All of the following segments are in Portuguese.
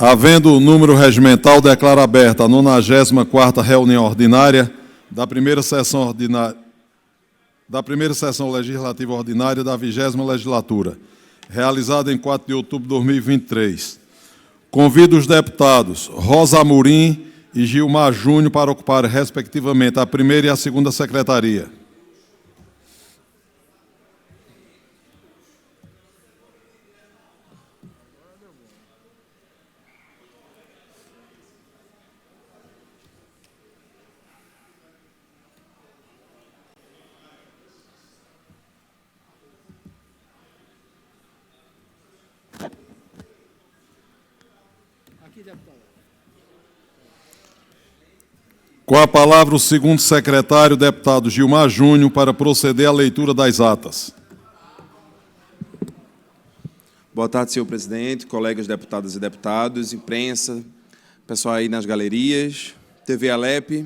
Havendo o número regimental, declaro aberta a 94ª reunião ordinária da primeira sessão legislativa ordinária da 20ª legislatura, realizada em 4 de outubro de 2023. Convido os deputados Rosa Amorim e Gilmar Júnior para ocuparem, respectivamente, a primeira e a segunda secretaria. Com a palavra o segundo secretário, deputado Gilmar Júnior, para proceder à leitura das atas. Boa tarde, senhor presidente, colegas deputadas e deputados, imprensa, pessoal aí nas galerias, TV Alep.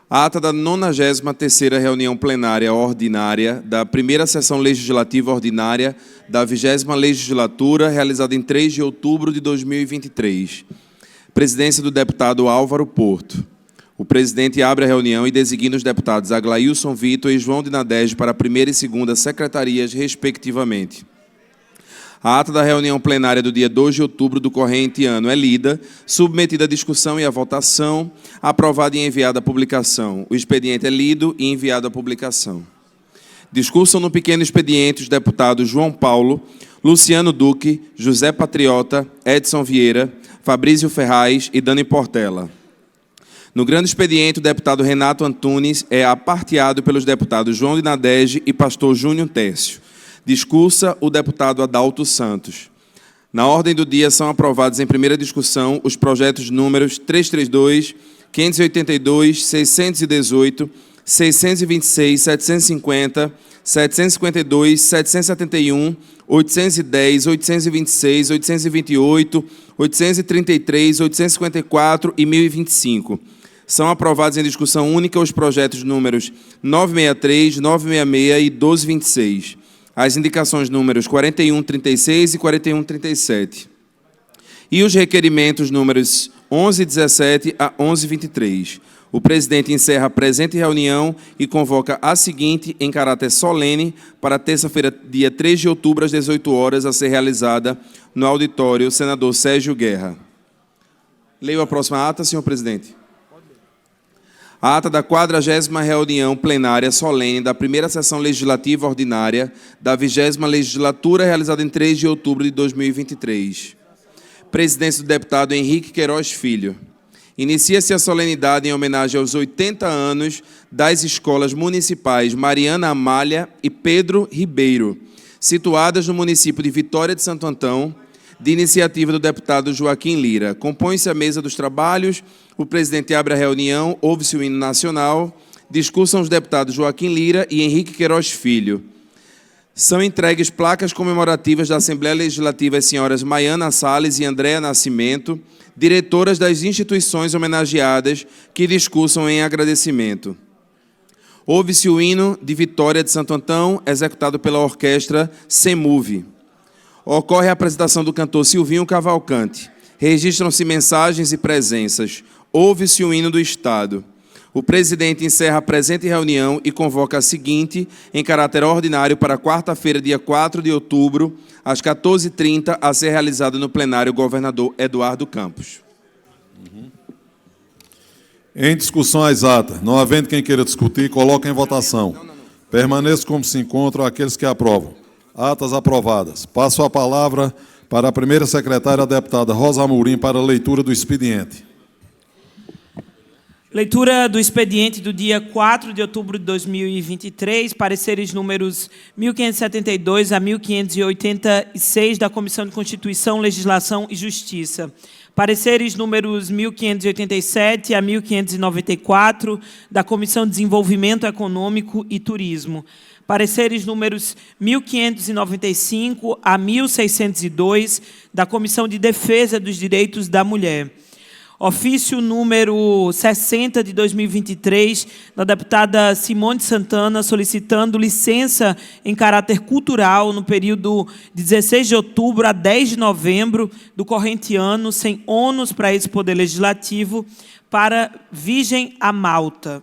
A ata da 93ª reunião plenária ordinária da primeira sessão legislativa ordinária da 20ª legislatura, realizada em 3 de outubro de 2023. Presidência do deputado Álvaro Porto. O presidente abre a reunião e designa os deputados Aglailson Vitor e João de Nadege para a primeira e segunda secretarias, respectivamente. A ata da reunião plenária do dia 2 de outubro do corrente ano é lida, submetida à discussão e à votação, aprovada e enviada à publicação. O expediente é lido e enviado à publicação. Discussam no pequeno expediente os deputados João Paulo, Luciano Duque, José Patriota, Edson Vieira, Fabrício Ferraz e Dani Portela. No grande expediente, o deputado Renato Antunes é aparteado pelos deputados João de Nadege e pastor Júnior Técio. Discursa o deputado Adalto Santos. Na ordem do dia são aprovados em primeira discussão os projetos números 332, 582, 618, 626, 750, 752, 771, 810, 826, 828, 833, 854 e 1025. São aprovados em discussão única os projetos números 963, 966 e 1226. As indicações números 4136 e 4137. E os requerimentos números 1117 a 1123. O presidente encerra a presente reunião e convoca a seguinte em caráter solene para terça-feira, dia 3 de outubro, às 18 horas, a ser realizada no auditório Senador Sérgio Guerra. Leio a próxima ata, senhor presidente. A ata da 40ª reunião plenária solene da primeira sessão legislativa ordinária da 20ª legislatura, realizada em 3 de outubro de 2023. Presidência do deputado Henrique Queiroz Filho. Inicia-se a solenidade em homenagem aos 80 anos das escolas municipais Mariana Amália e Pedro Ribeiro, situadas no município de Vitória de Santo Antão, de iniciativa do deputado Joaquim Lira. Compõe-se a mesa dos trabalhos, o presidente abre a reunião, ouve-se o hino nacional, discursam os deputados Joaquim Lira e Henrique Queiroz Filho. São entregues placas comemorativas da Assembleia Legislativa às senhoras Maiana Salles e Andréa Nascimento, diretoras das instituições homenageadas, que discursam em agradecimento. Ouve-se o hino de Vitória de Santo Antão, executado pela orquestra Semuve. Ocorre a apresentação do cantor Silvinho Cavalcante. Registram-se mensagens e presenças. Ouve-se o hino do Estado. O presidente encerra a presente reunião e convoca a seguinte, em caráter ordinário, para quarta-feira, dia 4 de outubro, às 14h30, a ser realizada no plenário o governador Eduardo Campos. Em discussão às atas, não havendo quem queira discutir, coloca em votação. Permaneça como se encontram aqueles que aprovam. Atas aprovadas. Passo a palavra para a primeira secretária, a deputada Rosa Amorim, para a leitura do expediente. Leitura do expediente do dia 4 de outubro de 2023, pareceres números 1572 a 1586 da Comissão de Constituição, Legislação e Justiça. Pareceres números 1587 a 1594 da Comissão de Desenvolvimento Econômico e Turismo. Pareceres números 1595 a 1602 da Comissão de Defesa dos Direitos da Mulher. Ofício número 60 de 2023, da deputada Simone Santana, solicitando licença em caráter cultural no período de 16 de outubro a 10 de novembro do corrente ano, sem ônus para esse Poder Legislativo, para viagem a Malta.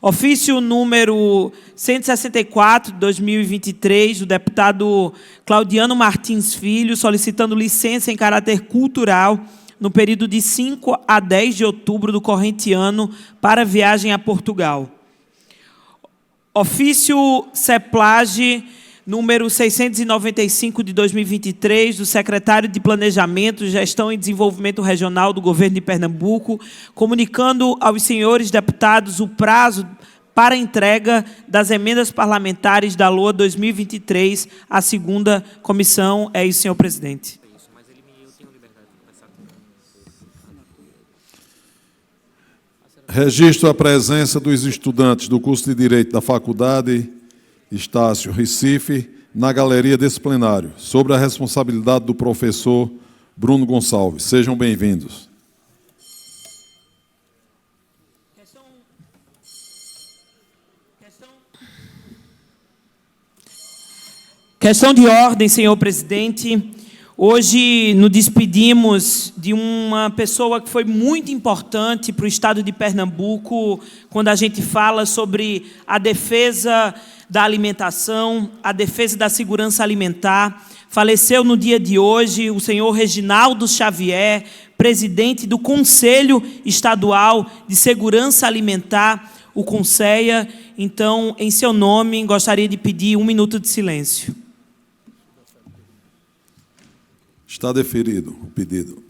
Ofício número 164 de 2023, do deputado Claudiano Martins Filho, solicitando licença em caráter cultural no período de 5 a 10 de outubro do corrente ano para viagem a Portugal. Ofício CEPLAGE número 695 de 2023, do secretário de Planejamento, Gestão e Desenvolvimento Regional do Governo de Pernambuco, comunicando aos senhores deputados o prazo para entrega das emendas parlamentares da LOA 2023 à segunda comissão. É isso, senhor presidente. Registro a presença dos estudantes do curso de Direito da Faculdade Estácio Recife na galeria desse plenário, sobre a responsabilidade do professor Bruno Gonçalves. Sejam bem-vindos. Questão de ordem, senhor presidente. Hoje nos despedimos de uma pessoa que foi muito importante para o Estado de Pernambuco, quando a gente fala sobre a defesa da alimentação, a defesa da segurança alimentar. Faleceu no dia de hoje o senhor Reginaldo Xavier, presidente do Conselho Estadual de Segurança Alimentar, o CONSEA. Então, em seu nome, gostaria de pedir 1 minuto de silêncio. Está deferido o pedido.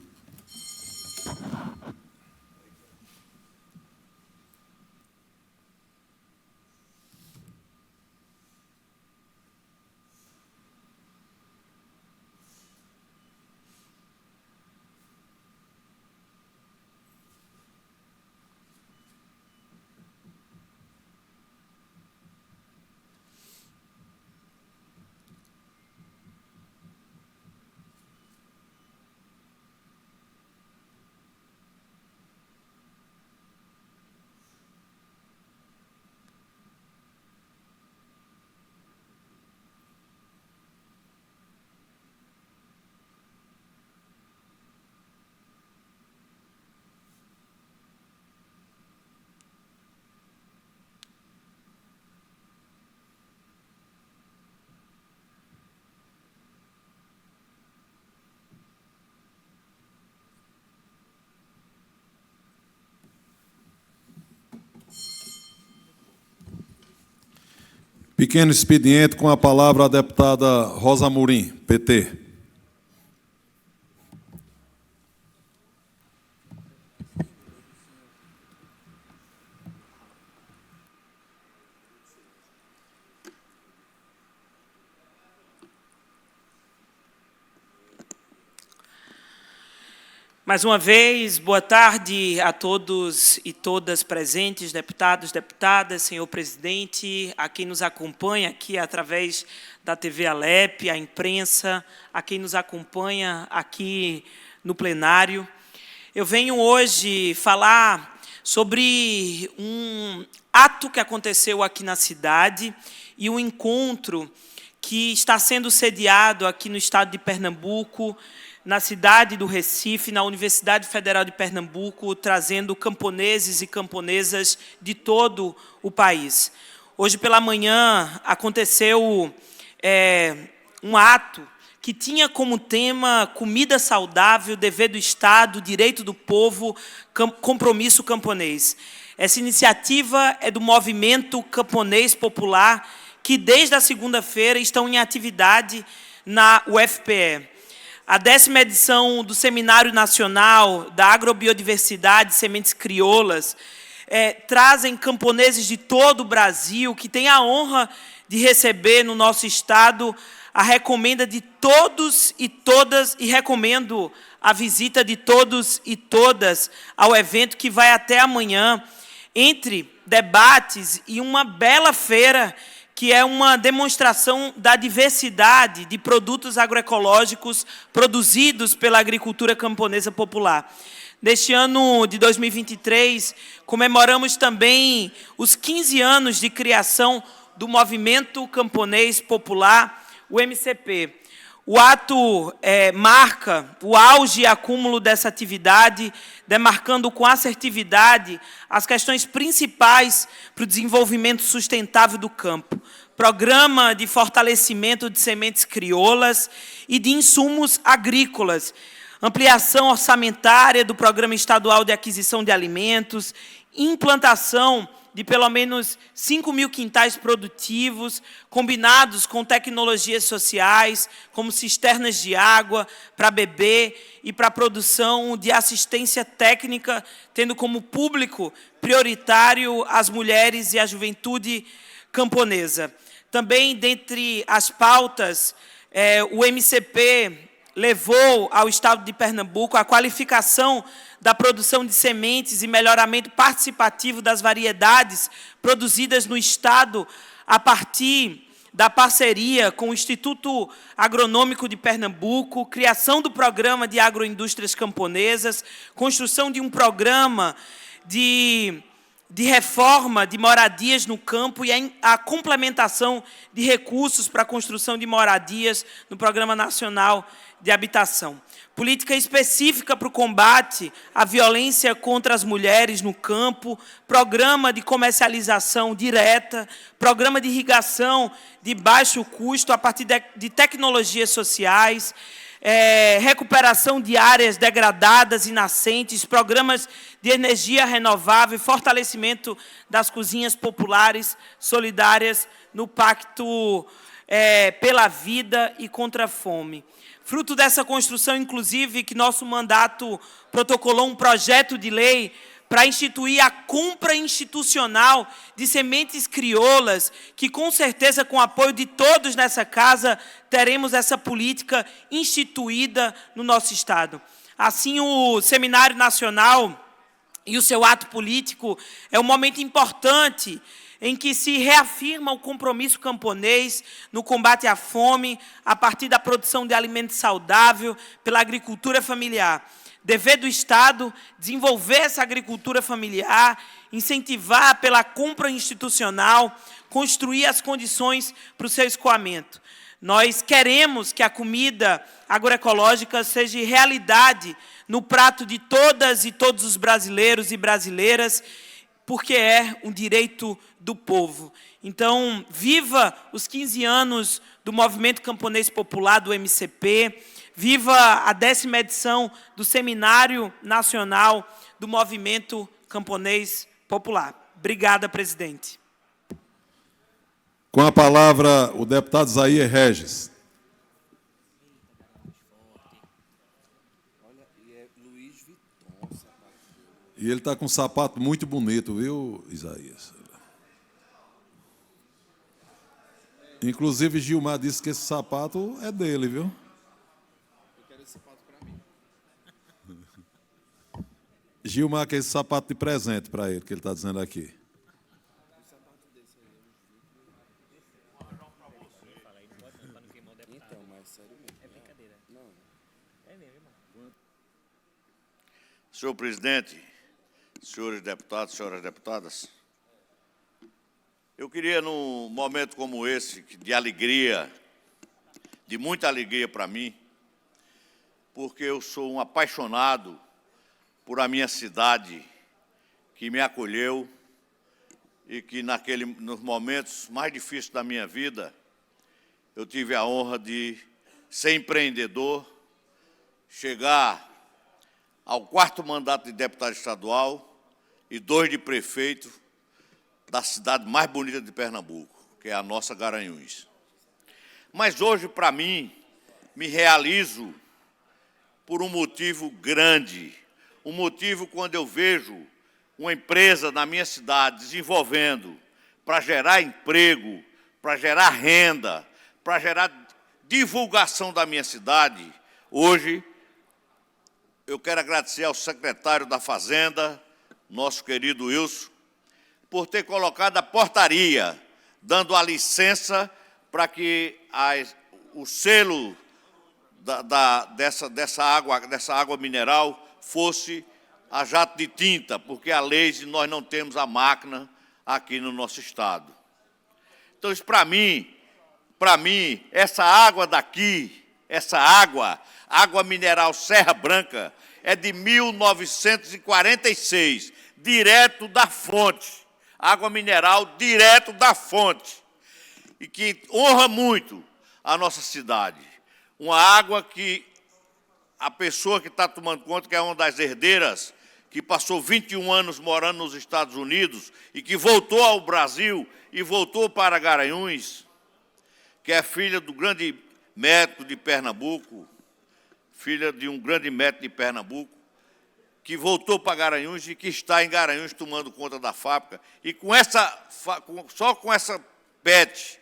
Pequeno expediente, com a palavra a deputada Rosa Amorim, PT. Mais uma vez, boa tarde a todos e todas presentes, deputados, deputadas, senhor presidente, a quem nos acompanha aqui através da TV Alep, a imprensa, a quem nos acompanha aqui no plenário. Eu venho hoje falar sobre um ato que aconteceu aqui na cidade e um encontro que está sendo sediado aqui no estado de Pernambuco, na cidade do Recife, na Universidade Federal de Pernambuco, trazendo camponeses e camponesas de todo o país. Hoje pela manhã aconteceu um ato que tinha como tema comida saudável, dever do Estado, direito do povo, compromisso camponês. Essa iniciativa é do Movimento Camponês Popular, que desde a segunda-feira estão em atividade na UFPE. A 10ª edição do Seminário Nacional da Agrobiodiversidade Sementes Crioulas trazem camponeses de todo o Brasil, que têm a honra de receber no nosso estado a recomenda de todos e todas, e recomendo a visita de todos e todas ao evento que vai até amanhã, entre debates e uma bela feira que é uma demonstração da diversidade de produtos agroecológicos produzidos pela agricultura camponesa popular. Neste ano de 2023, comemoramos também os 15 anos de criação do Movimento Camponês Popular, o MCP. O ato marca o auge e acúmulo dessa atividade, demarcando com assertividade as questões principais para o desenvolvimento sustentável do campo. Programa de fortalecimento de sementes crioulas e de insumos agrícolas, ampliação orçamentária do Programa Estadual de Aquisição de Alimentos, implantação de pelo menos 5.000 quintais produtivos, combinados com tecnologias sociais, como cisternas de água para beber e para a produção de assistência técnica, tendo como público prioritário as mulheres e a juventude camponesa. Também, dentre as pautas, o MCP levou ao Estado de Pernambuco a qualificação da produção de sementes e melhoramento participativo das variedades produzidas no Estado a partir da parceria com o Instituto Agronômico de Pernambuco, criação do Programa de Agroindústrias Camponesas, construção de um programa de reforma de moradias no campo e a complementação de recursos para a construção de moradias no Programa Nacional de Habitação. Política específica para o combate à violência contra as mulheres no campo, programa de comercialização direta, programa de irrigação de baixo custo a partir de tecnologias sociais, recuperação de áreas degradadas e nascentes, programas de energia renovável, fortalecimento das cozinhas populares solidárias no Pacto pela Vida e contra a Fome. Fruto dessa construção, inclusive, que nosso mandato protocolou um projeto de lei para instituir a compra institucional de sementes crioulas, que, com certeza, com o apoio de todos nessa casa, teremos essa política instituída no nosso Estado. Assim, o Seminário Nacional e o seu ato político é um momento importante em que se reafirma o compromisso camponês no combate à fome, a partir da produção de alimento saudável, pela agricultura familiar. Dever do Estado desenvolver essa agricultura familiar, incentivar pela compra institucional, construir as condições para o seu escoamento. Nós queremos que a comida agroecológica seja realidade no prato de todas e todos os brasileiros e brasileiras, porque é um direito do povo. Então, viva os 15 anos do Movimento Camponês Popular, do MCP, viva a 10ª edição do Seminário Nacional do Movimento Camponês Popular. Obrigada, presidente. Com a palavra, o deputado Isaías Regis. E ele está com um sapato muito bonito, viu, Isaías? Inclusive, Gilmar disse que esse sapato é dele, viu? Eu quero esse sapato para mim. Gilmar quer esse sapato de presente para ele, que ele está dizendo aqui. Senhor presidente, senhores deputados, senhoras deputadas, eu queria, num momento como esse, de alegria, de muita alegria para mim, porque eu sou um apaixonado por a minha cidade, que me acolheu e que, nos momentos mais difíceis da minha vida, eu tive a honra de ser empreendedor, chegar ao 4º mandato de deputado estadual e 2 de prefeito da cidade mais bonita de Pernambuco, que é a nossa Garanhuns. Mas hoje, para mim, me realizo por um motivo grande, um motivo quando eu vejo uma empresa na minha cidade desenvolvendo para gerar emprego, para gerar renda, para gerar divulgação da minha cidade. Hoje, eu quero agradecer ao secretário da Fazenda, nosso querido Wilson, por ter colocado a portaria dando a licença para que o selo dessa água mineral fosse a jato de tinta, porque a Lazy nós não temos a máquina aqui no nosso estado. Então, isso para mim, essa água daqui, essa água mineral Serra Branca, é de 1946, direto da fonte. Água mineral direto da fonte. E que honra muito a nossa cidade. Uma água que a pessoa que está tomando conta, que é uma das herdeiras, que passou 21 anos morando nos Estados Unidos e que voltou ao Brasil e voltou para Garanhuns, que é filha do grande médico de Pernambuco, filha de um grande médico de Pernambuco, que voltou para Garanhuns e que está em Garanhuns tomando conta da fábrica. E só com essa PET,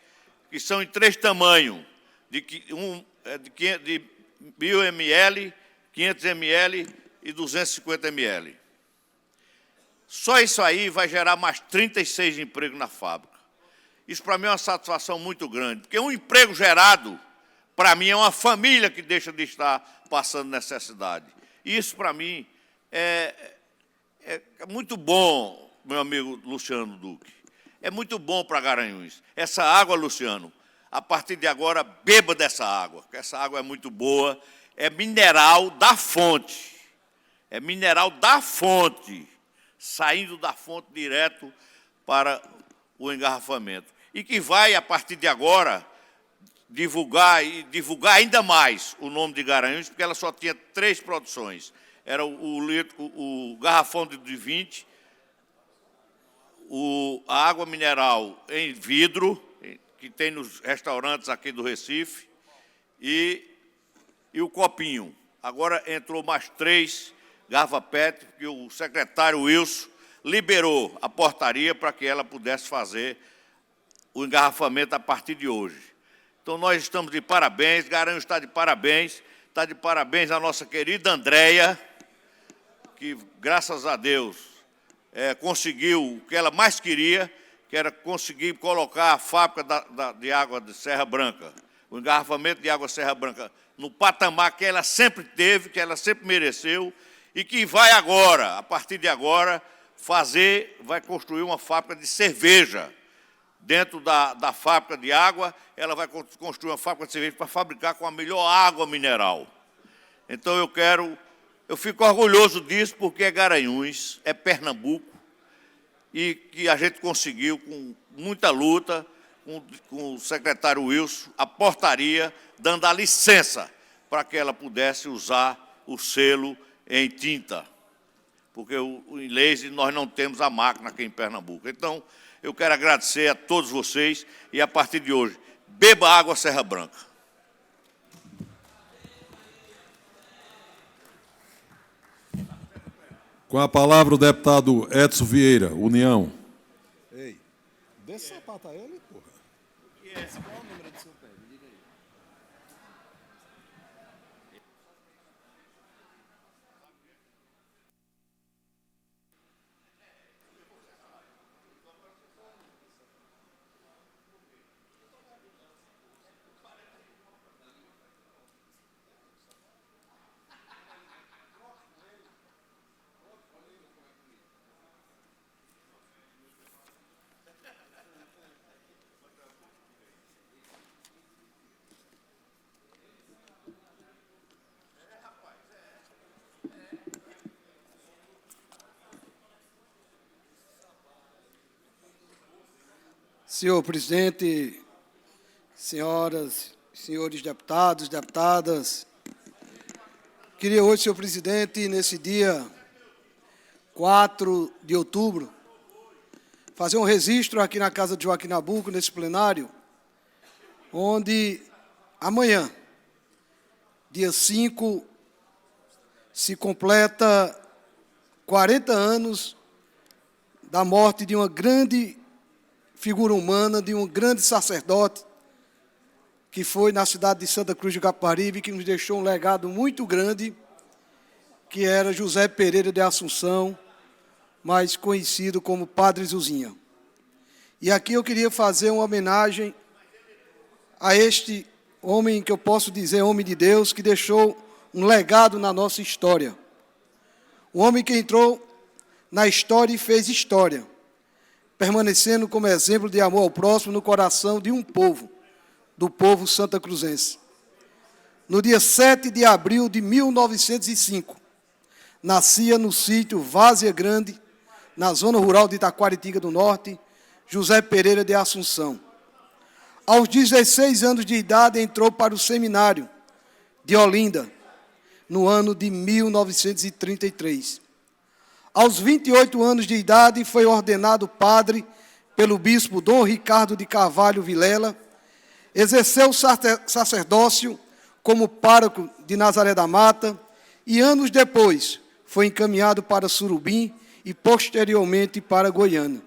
que são em 3 tamanhos, de 1.000 ml, 500 ml e 250 ml. Só isso aí vai gerar mais 36 empregos na fábrica. Isso, para mim, é uma satisfação muito grande, porque um emprego gerado, para mim, é uma família que deixa de estar passando necessidade. Isso, para mim, é muito bom, meu amigo Luciano Duque. É muito bom para Garanhuns. Essa água, Luciano, a partir de agora, beba dessa água, porque essa água é muito boa, é mineral da fonte. É mineral da fonte, saindo da fonte direto para o engarrafamento. E que vai, a partir de agora, divulgar ainda mais o nome de Garanhuns, porque ela só tinha 3 produções. Era o garrafão de 20, a água mineral em vidro, que tem nos restaurantes aqui do Recife, e o copinho. Agora entrou mais 3 garrafa PET, que o secretário Wilson liberou a portaria para que ela pudesse fazer o engarrafamento a partir de hoje. Então, nós estamos de parabéns, Garanhuns está de parabéns a nossa querida Andréia, que, graças a Deus, conseguiu o que ela mais queria, que era conseguir colocar a fábrica de água de Serra Branca, o engarrafamento de água Serra Branca, no patamar que ela sempre teve, que ela sempre mereceu, e que vai agora, a partir de agora, vai construir uma fábrica de cerveja. Dentro da fábrica de água, ela vai construir uma fábrica de cerveja para fabricar com a melhor água mineral. Então, eu fico orgulhoso disso, porque é Garanhuns, é Pernambuco, e que a gente conseguiu, com muita luta, com o secretário Wilson, a portaria, dando a licença para que ela pudesse usar o selo em tinta, porque em Lazy nós não temos a máquina aqui em Pernambuco. Então, eu quero agradecer a todos vocês e, a partir de hoje, beba água Serra Branca. Com a palavra o deputado Edson Vieira, União. Ei, dê sapato a ele, porra. Qual o número do seu pé? Me diga aí. Senhor presidente, senhoras, senhores deputados, deputadas, queria hoje, senhor presidente, nesse dia 4 de outubro, fazer um registro aqui na Casa de Joaquim Nabuco, nesse plenário, onde amanhã, dia 5, se completa 40 anos da morte de uma grande figura humana, de um grande sacerdote, que foi na cidade de Santa Cruz de Caparibe, que nos deixou um legado muito grande, que era José Pereira de Assunção, mais conhecido como Padre Zuzinha. E aqui eu queria fazer uma homenagem a este homem que eu posso dizer homem de Deus, que deixou um legado na nossa história. Um homem que entrou na história e fez história, permanecendo como exemplo de amor ao próximo no coração de um povo, do povo santacruzense. No dia 7 de abril de 1905, nascia no sítio Várzea Grande, na zona rural de Itaquaritinga do Norte, José Pereira de Assunção. Aos 16 anos de idade, entrou para o seminário de Olinda, no ano de 1933. Aos 28 anos de idade, foi ordenado padre pelo bispo Dom Ricardo de Carvalho Vilela, exerceu o sacerdócio como pároco de Nazaré da Mata e, anos depois, foi encaminhado para Surubim e, posteriormente, para Goiânia.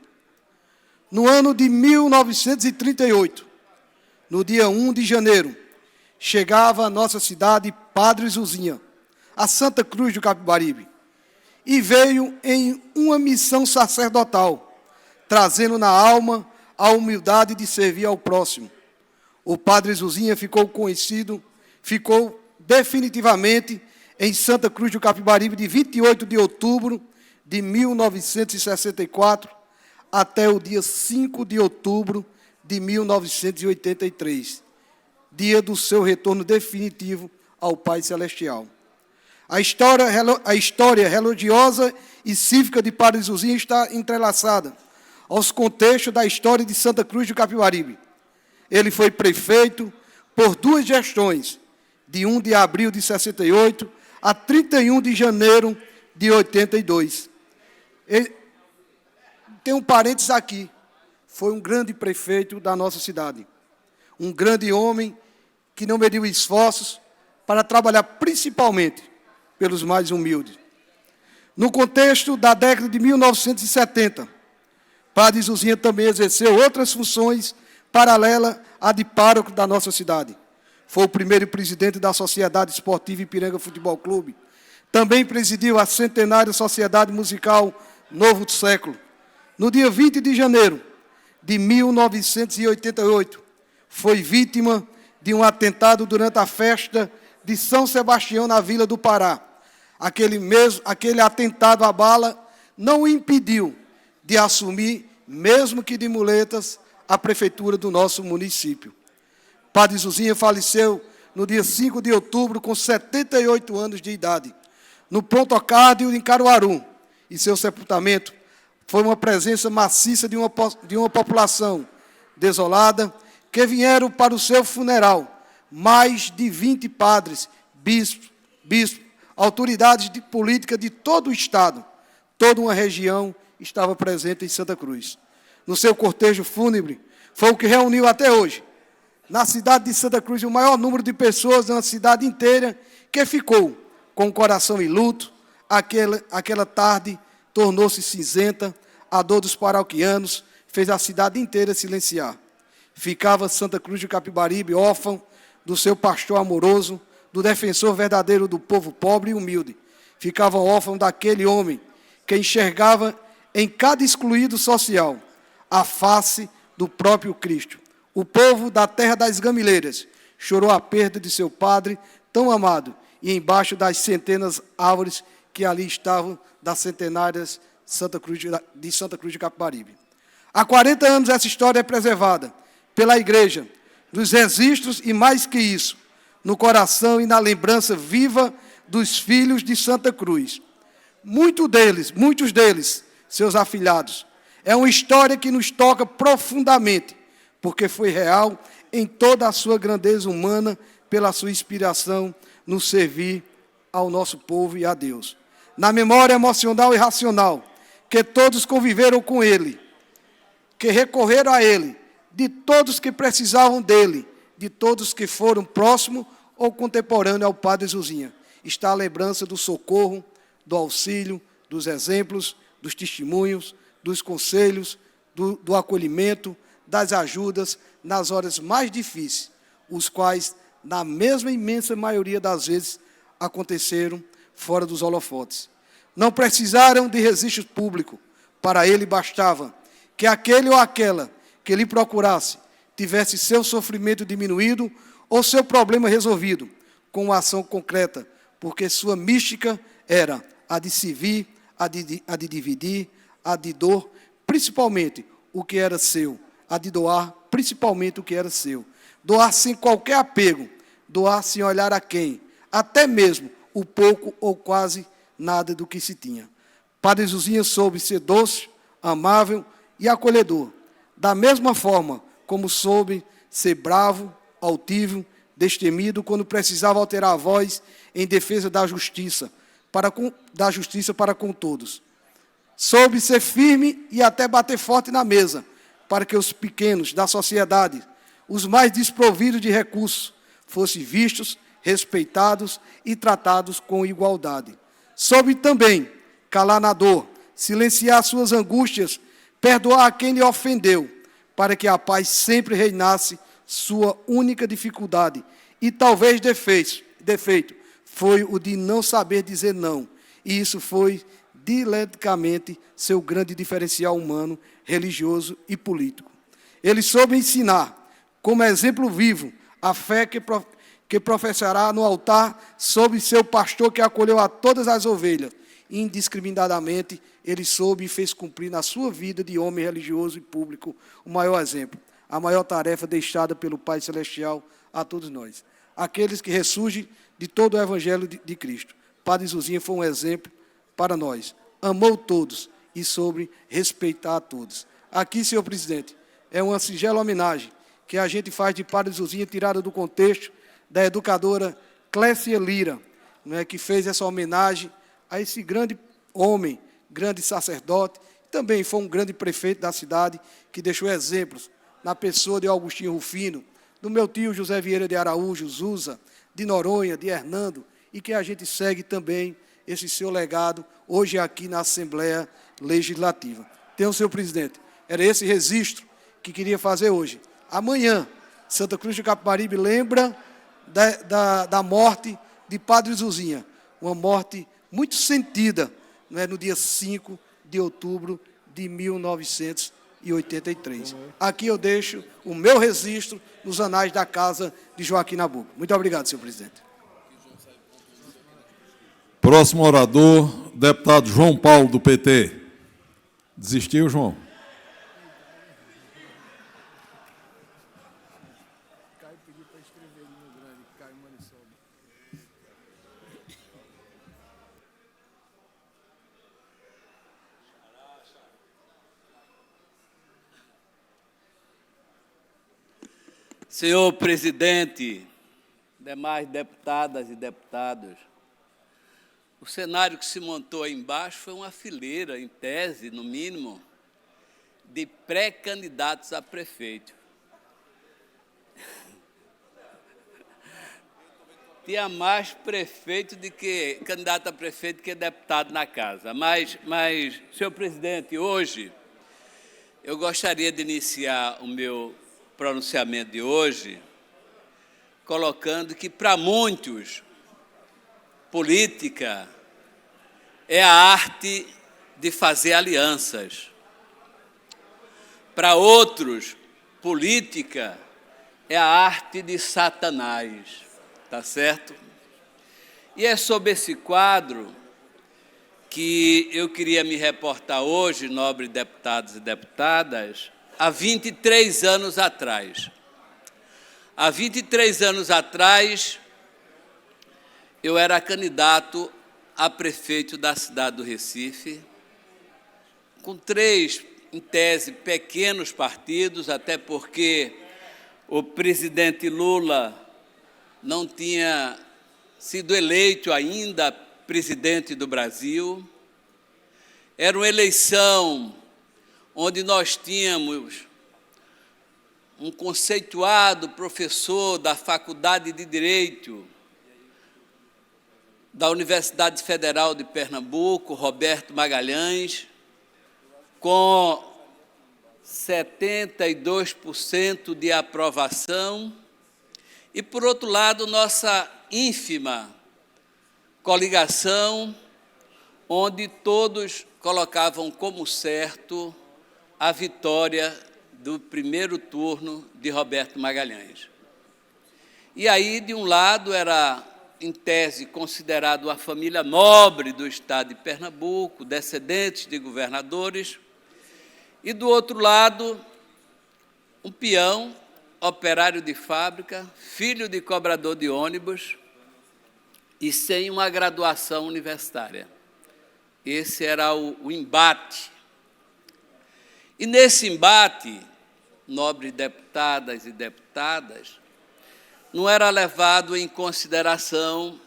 No ano de 1938, no dia 1 de janeiro, chegava à nossa cidade Padre Zuzinha, a Santa Cruz do Capibaribe, e veio em uma missão sacerdotal, trazendo na alma a humildade de servir ao próximo. O Padre Zuzinha ficou definitivamente em Santa Cruz do Capibaribe de 28 de outubro de 1964 até o dia 5 de outubro de 1983, dia do seu retorno definitivo ao Pai Celestial. A história religiosa e cívica de Padre Zuzinha está entrelaçada aos contextos da história de Santa Cruz do Capibaribe. Ele foi prefeito por 2 gestões, de 1 de abril de 68 a 31 de janeiro de 82. Tem um parênteses aqui. Foi um grande prefeito da nossa cidade. Um grande homem que não mediu esforços para trabalhar principalmente pelos mais humildes. No contexto da década de 1970, Padre Zuzinha também exerceu outras funções paralelas à de pároco da nossa cidade. Foi o primeiro presidente da Sociedade Esportiva Ipiranga Futebol Clube. Também presidiu a centenária Sociedade Musical Novo Século. No dia 20 de janeiro de 1988, foi vítima de um atentado durante a festa de São Sebastião, na Vila do Pará. Aquele atentado à bala não o impediu de assumir, mesmo que de muletas, a prefeitura do nosso município. Padre Zuzinha faleceu no dia 5 de outubro, com 78 anos de idade, no Pontocárdio, em Caruaru, e seu sepultamento foi uma presença maciça de uma população desolada, que vieram para o seu funeral mais de 20 padres, bispos, autoridades de política de todo o Estado. Toda uma região estava presente em Santa Cruz. No seu cortejo fúnebre, foi o que reuniu até hoje, na cidade de Santa Cruz, o maior número de pessoas na cidade inteira, que ficou com o coração em luto. Aquela tarde tornou-se cinzenta, a dor dos paroquianos fez a cidade inteira silenciar. Ficava Santa Cruz do Capibaribe órfão do seu pastor amoroso, do defensor verdadeiro do povo pobre e humilde. Ficava órfão daquele homem que enxergava em cada excluído social a face do próprio Cristo. O povo da terra das Gamileiras chorou a perda de seu padre tão amado, e embaixo das centenas árvores que ali estavam, das centenárias de Santa Cruz de Capibaribe. Há 40 anos essa história é preservada pela Igreja, nos registros e, mais que isso, no coração e na lembrança viva dos filhos de Santa Cruz. Muitos deles, seus afilhados. É uma história que nos toca profundamente, porque foi real em toda a sua grandeza humana, pela sua inspiração no servir ao nosso povo e a Deus. Na memória emocional e racional, que todos conviveram com ele, que recorreram a ele, de todos que precisavam dele, de todos que foram próximos ou contemporâneos ao Padre Zuzinha, está a lembrança do socorro, do auxílio, dos exemplos, dos testemunhos, dos conselhos, do acolhimento, das ajudas nas horas mais difíceis, os quais, na mesma imensa maioria das vezes, aconteceram fora dos holofotes. Não precisaram de registro público. Para ele bastava que aquele ou aquela que lhe procurasse tivesse seu sofrimento diminuído ou seu problema resolvido com uma ação concreta, porque sua mística era a de servir, a de dividir, a de dor, principalmente o que era seu, a de doar, principalmente o que era seu. Doar sem qualquer apego, doar sem olhar a quem, até mesmo o pouco ou quase nada do que se tinha. Padre Zuzinha soube ser doce, amável e acolhedor, da mesma forma como soube ser bravo, altivo, destemido, quando precisava alterar a voz em defesa da justiça para com todos. Soube ser firme e até bater forte na mesa, para que os pequenos da sociedade, os mais desprovidos de recursos, fossem vistos, respeitados e tratados com igualdade. Soube também calar na dor, silenciar suas angústias, perdoar a quem lhe ofendeu, para que a paz sempre reinasse sua única dificuldade. E talvez defeito foi o de não saber dizer não. E isso foi dileticamente seu grande diferencial humano, religioso e político. Ele soube ensinar, como exemplo vivo, a fé que professará no altar sob seu pastor que acolheu a todas as ovelhas. Indiscriminadamente, ele soube e fez cumprir na sua vida de homem religioso e público o maior exemplo, a maior tarefa deixada pelo Pai Celestial a todos nós. Aqueles que ressurgem de todo o Evangelho de Cristo. Padre Zuzinha foi um exemplo para nós. Amou todos e soube respeitar a todos. Aqui, senhor presidente, é uma singela homenagem que a gente faz de Padre Zuzinha, tirada do contexto da educadora Clécia Lira, né, que fez essa homenagem a esse grande homem, grande sacerdote, também foi um grande prefeito da cidade, que deixou exemplos na pessoa de Augustinho Rufino, do meu tio José Vieira de Araújo, Zusa, de Noronha, de Hernando, e que a gente segue também esse seu legado hoje aqui na Assembleia Legislativa. Então, senhor presidente, era esse registro que queria fazer hoje. Amanhã, Santa Cruz de Capibaribe lembra da morte de Padre Zuzinha, uma morte muito sentida, né, no dia 5 de outubro de 1983. Aqui eu deixo o meu registro nos anais da Casa de Joaquim Nabuco. Muito obrigado, senhor presidente. Próximo orador, deputado João Paulo, do PT. Desistiu, João? Senhor presidente, demais deputadas e deputados, o cenário que se montou aí embaixo foi uma fileira, em tese, no mínimo, de pré-candidatos a prefeito. Tinha mais prefeito do que candidato a prefeito que deputado na casa. Mas, senhor presidente, hoje eu gostaria de iniciar o meu pronunciamento de hoje colocando que, para muitos, política é a arte de fazer alianças. Para outros, política é a arte de Satanás, tá certo? E é sob esse quadro que eu queria me reportar hoje, nobres deputados e deputadas, há 23 anos atrás. Há 23 anos atrás, eu era candidato a prefeito da cidade do Recife, com 3, em tese, pequenos partidos, até porque o presidente Lula não tinha sido eleito ainda presidente do Brasil. Era uma eleição onde nós tínhamos um conceituado professor da Faculdade de Direito da Universidade Federal de Pernambuco, Roberto Magalhães, com 72% de aprovação, e, por outro lado, nossa ínfima coligação, onde todos colocavam como certo a vitória do primeiro turno de Roberto Magalhães. E aí, de um lado, era, em tese, considerado a família nobre do estado de Pernambuco, descendentes de governadores, e, do outro lado, um peão, operário de fábrica, filho de cobrador de ônibus e sem uma graduação universitária. Esse era o embate. E, nesse embate, nobres deputadas e deputadas, não era levado em consideração,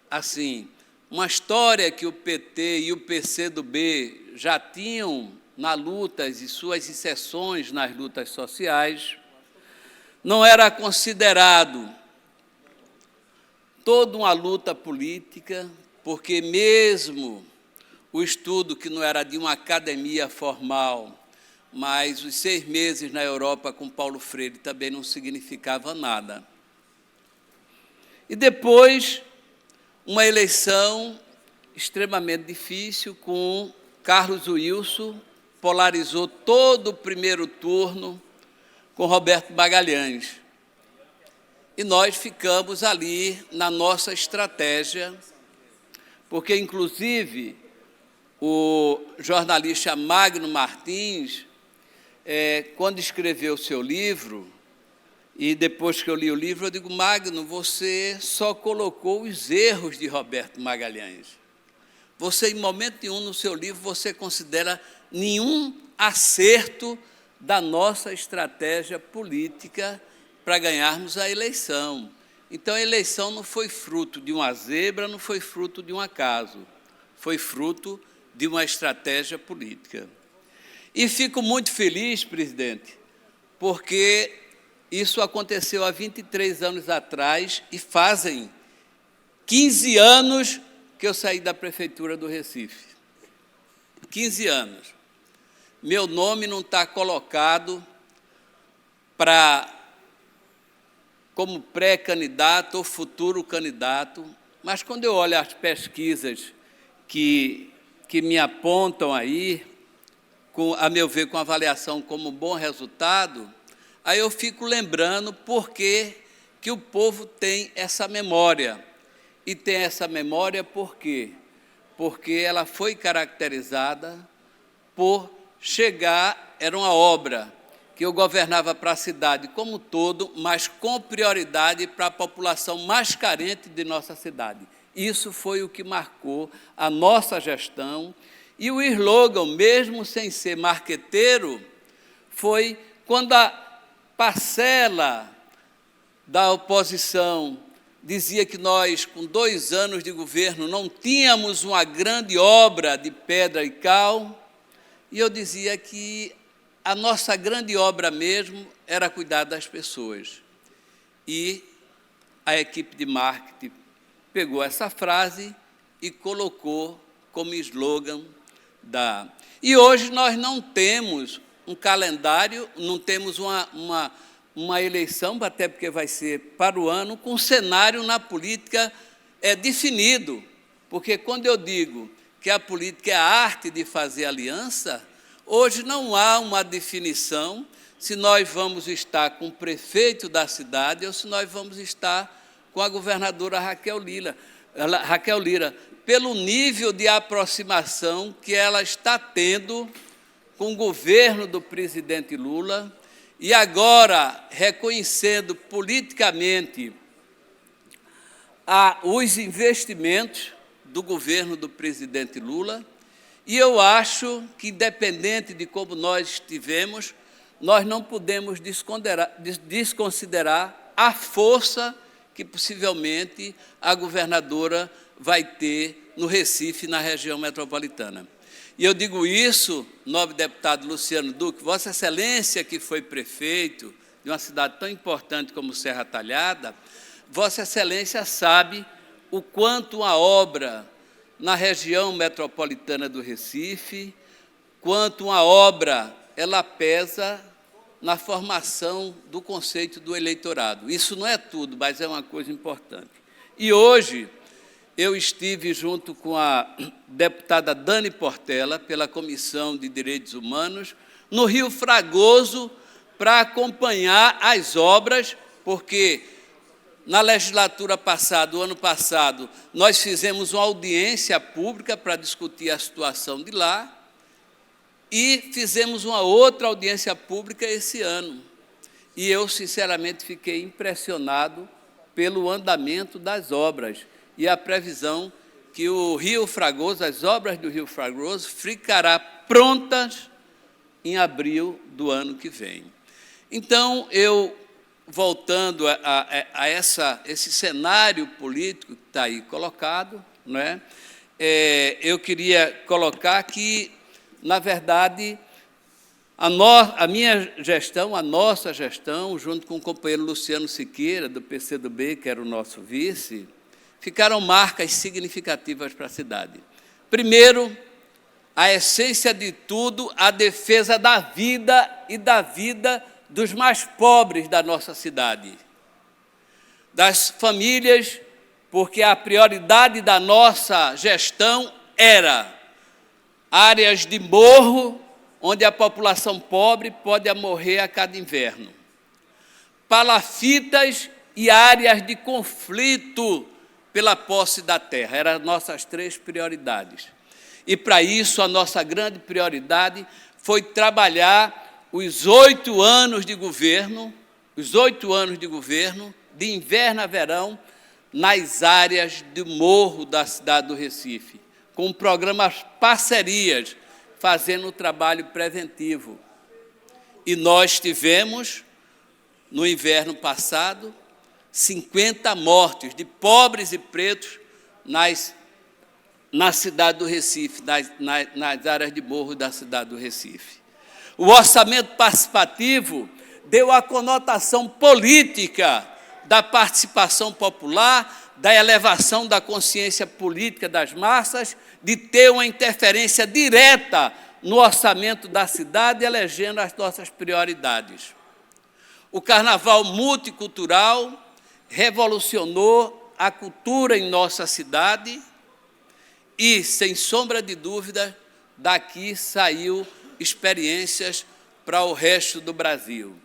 assim, uma história que o PT e o PCdoB já tinham na luta e suas inserções nas lutas sociais, não era considerado toda uma luta política, porque mesmo o estudo, que não era de uma academia formal, mas os 6 meses na Europa com Paulo Freire também não significava nada. E depois, uma eleição extremamente difícil, com Carlos Wilson, polarizou todo o primeiro turno com Roberto Magalhães. E nós ficamos ali na nossa estratégia, porque, inclusive, o jornalista Magno Martins, quando escreveu o seu livro, e depois que eu li o livro, eu digo: Magno, você só colocou os erros de Roberto Magalhães. Você, em momento nenhum no seu livro, você considera nenhum acerto da nossa estratégia política para ganharmos a eleição. Então, a eleição não foi fruto de uma zebra, não foi fruto de um acaso, foi fruto de uma estratégia política. E fico muito feliz, presidente, porque isso aconteceu há 23 anos atrás e fazem 15 anos que eu saí da Prefeitura do Recife. 15 anos. Meu nome não está colocado como pré-candidato ou futuro candidato, mas quando eu olho as pesquisas que me apontam aí, a meu ver, com avaliação como bom resultado, aí eu fico lembrando por que o povo tem essa memória. E tem essa memória por quê? Porque ela foi caracterizada por chegar, era uma obra que eu governava para a cidade como um todo, mas com prioridade para a população mais carente de nossa cidade. Isso foi o que marcou a nossa gestão. E o slogan, mesmo sem ser marqueteiro, foi quando a parcela da oposição dizia que nós, com 2 anos de governo, não tínhamos uma grande obra de pedra e cal, e eu dizia que a nossa grande obra mesmo era cuidar das pessoas. E a equipe de marketing pegou essa frase e colocou como slogan E hoje nós não temos um calendário, não temos uma eleição, até porque vai ser para o ano, com um cenário na política definido. Porque quando eu digo que a política é a arte de fazer aliança, hoje não há uma definição se nós vamos estar com o prefeito da cidade ou se nós vamos estar com a governadora Raquel Lira, pelo nível de aproximação que ela está tendo com o governo do presidente Lula e agora reconhecendo politicamente os investimentos do governo do presidente Lula. E eu acho que, independente de como nós estivemos, nós não podemos desconsiderar a força que possivelmente a governadora vai ter no Recife, na região metropolitana. E eu digo isso, nobre deputado Luciano Duque, Vossa Excelência, que foi prefeito de uma cidade tão importante como Serra Talhada, Vossa Excelência sabe o quanto uma obra na região metropolitana do Recife, quanto uma obra ela pesa na formação do conceito do eleitorado. Isso não é tudo, mas é uma coisa importante. E hoje eu estive junto com a deputada Dani Portela, pela Comissão de Direitos Humanos, no Rio Fragoso, para acompanhar as obras, porque na legislatura passada, o ano passado, nós fizemos uma audiência pública para discutir a situação de lá e fizemos uma outra audiência pública esse ano. E eu, sinceramente, fiquei impressionado pelo andamento das obras e a previsão que o Rio Fragoso, as obras do Rio Fragoso, ficará prontas em abril do ano que vem. Então, voltando a esse cenário político que está aí colocado, né, eu queria colocar que, na verdade, a minha gestão, a nossa gestão, junto com o companheiro Luciano Siqueira, do PCdoB, que era o nosso vice, ficaram marcas significativas para a cidade. Primeiro, a essência de tudo, a defesa da vida e da vida dos mais pobres da nossa cidade, das famílias, porque a prioridade da nossa gestão era áreas de morro, onde a população pobre pode morrer a cada inverno, palafitas e áreas de conflito pela posse da terra, eram as nossas 3 prioridades. E, para isso, a nossa grande prioridade foi trabalhar os 8 anos de governo, de inverno a verão, nas áreas de morro da cidade do Recife, com programas parcerias, fazendo o trabalho preventivo. E nós tivemos, no inverno passado, 50 mortes de pobres e pretos na cidade do Recife, nas áreas de morro da cidade do Recife. O orçamento participativo deu a conotação política da participação popular, da elevação da consciência política das massas, de ter uma interferência direta no orçamento da cidade, elegendo as nossas prioridades. O Carnaval multicultural revolucionou a cultura em nossa cidade e, sem sombra de dúvida, daqui saiu experiências para o resto do Brasil.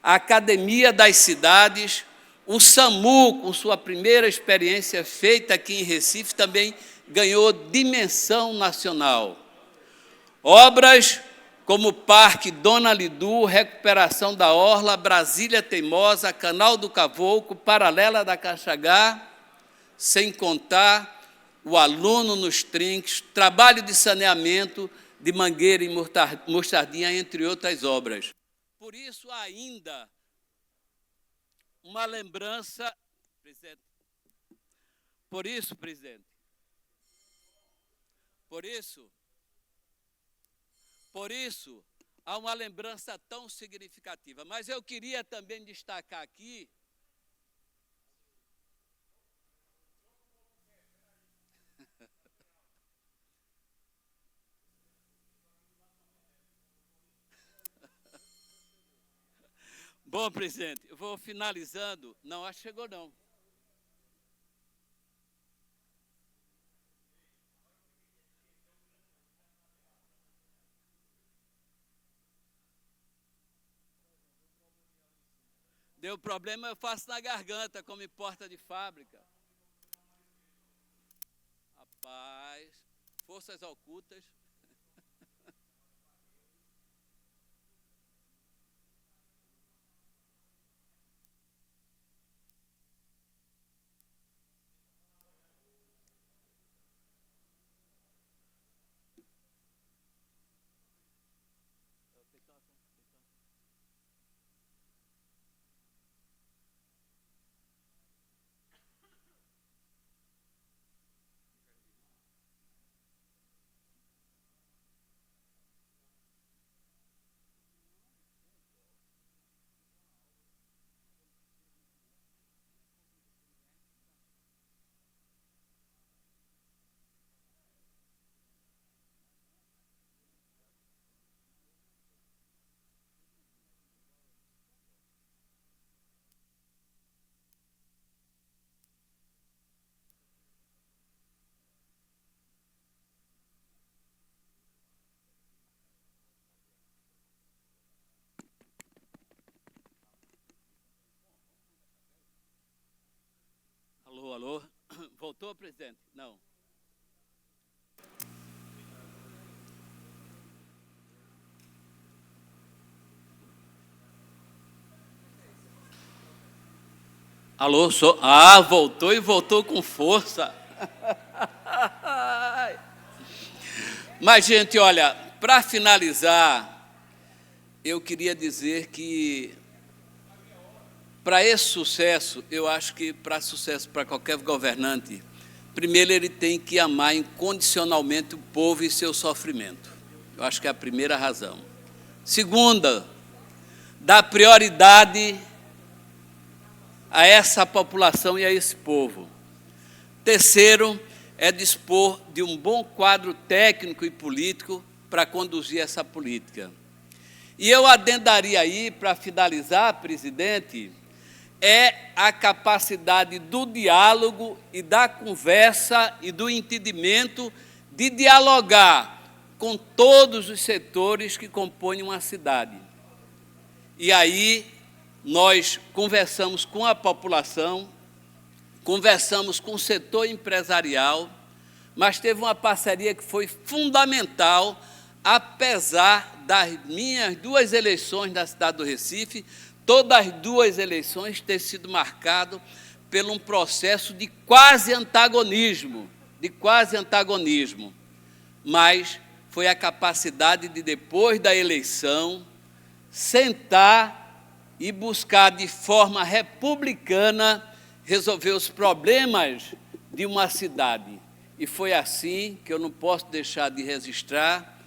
A Academia das Cidades, o SAMU, com sua primeira experiência feita aqui em Recife, também ganhou dimensão nacional. Obras como o Parque Dona Lidu, Recuperação da Orla, Brasília Teimosa, Canal do Cavoco, Paralela da Caxangá, sem contar o Aluno nos Trinques, trabalho de saneamento de Mangueira e Mostardinha, entre outras obras. Por isso, ainda uma lembrança, presidente. Por isso, há uma lembrança tão significativa. Mas eu queria também destacar aqui Bom, presidente, eu vou finalizando. Não, acho que chegou não. Deu problema, eu faço na garganta, como em porta de fábrica. Rapaz, forças ocultas. alô. Voltou, presidente? Não. Alô, voltou e voltou com força. Mas, gente, olha, para finalizar, eu queria dizer que, para esse sucesso, eu acho que para sucesso para qualquer governante, primeiro ele tem que amar incondicionalmente o povo e seu sofrimento. Eu acho que é a primeira razão. Segunda, dar prioridade a essa população e a esse povo. Terceiro, é dispor de um bom quadro técnico e político para conduzir essa política. E eu adendaria aí, para finalizar, presidente, é a capacidade do diálogo e da conversa e do entendimento de dialogar com todos os setores que compõem uma cidade. E aí nós conversamos com a população, conversamos com o setor empresarial, mas teve uma parceria que foi fundamental, apesar das minhas 2 eleições na cidade do Recife, todas as 2 eleições ter sido marcado por um processo de quase antagonismo, mas foi a capacidade de, depois da eleição, sentar e buscar de forma republicana resolver os problemas de uma cidade. E foi assim que eu não posso deixar de registrar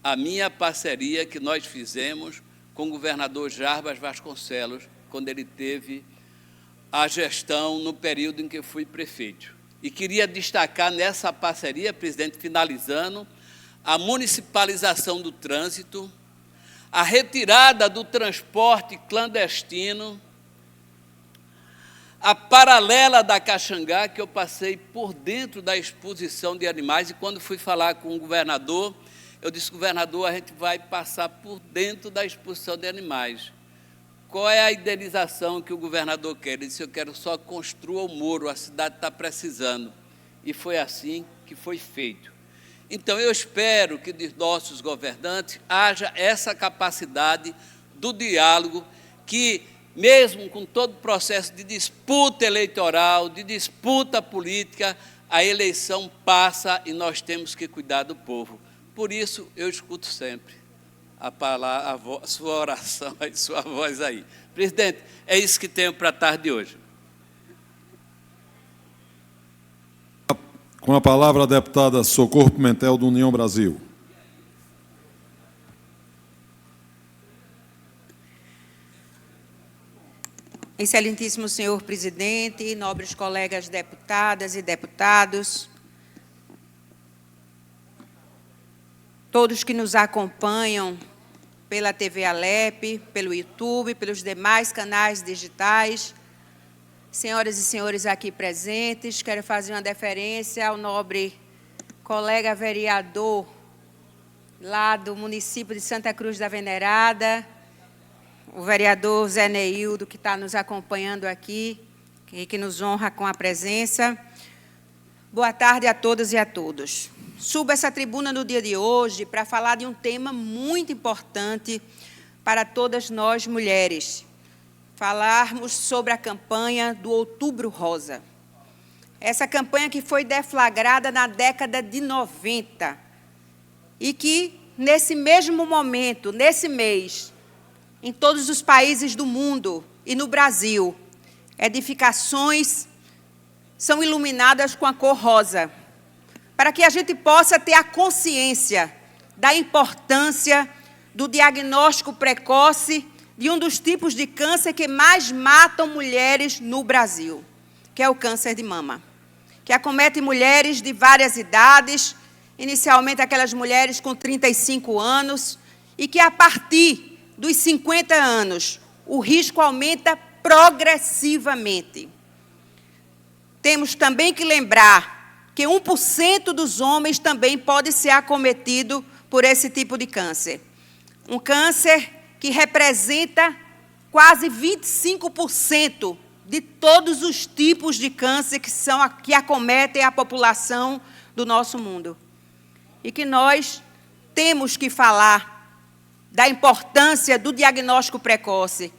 a minha parceria que nós fizemos com o governador Jarbas Vasconcelos, quando ele teve a gestão no período em que eu fui prefeito. E queria destacar nessa parceria, presidente, finalizando, a municipalização do trânsito, a retirada do transporte clandestino, a paralela da Caxangá, que eu passei por dentro da exposição de animais, e quando fui falar com o governador, eu disse, governador, a gente vai passar por dentro da exposição de animais. Qual é a indenização que o governador quer? Ele disse, eu quero só construa o muro, a cidade está precisando. E foi assim que foi feito. Então, eu espero que dos nossos governantes haja essa capacidade do diálogo, que, mesmo com todo o processo de disputa eleitoral, de disputa política, a eleição passa e nós temos que cuidar do povo. Por isso, eu escuto sempre a palavra, a sua oração, a sua voz aí. Presidente, é isso que tenho para a tarde de hoje. Com a palavra a deputada Socorro Pimentel, do União Brasil. Excelentíssimo senhor presidente, nobres colegas deputadas e deputados, todos que nos acompanham pela TV Alep, pelo YouTube, pelos demais canais digitais, senhoras e senhores aqui presentes, quero fazer uma deferência ao nobre colega vereador lá do município de Santa Cruz da Venerada, o vereador Zé Neildo, que está nos acompanhando aqui, que nos honra com a presença. Boa tarde a todas e a todos. Subo essa tribuna no dia de hoje para falar de um tema muito importante para todas nós mulheres. Falarmos sobre a campanha do Outubro Rosa. Essa campanha que foi deflagrada na década de 90 e que, nesse mesmo momento, nesse mês, em todos os países do mundo e no Brasil, edificações são iluminadas com a cor rosa, para que a gente possa ter a consciência da importância do diagnóstico precoce de um dos tipos de câncer que mais matam mulheres no Brasil, que é o câncer de mama, que acomete mulheres de várias idades, inicialmente aquelas mulheres com 35 anos, e que a partir dos 50 anos o risco aumenta progressivamente. Temos também que lembrar que 1% dos homens também pode ser acometido por esse tipo de câncer. Um câncer que representa quase 25% de todos os tipos de câncer que acometem a população do nosso mundo. E que nós temos que falar da importância do diagnóstico precoce,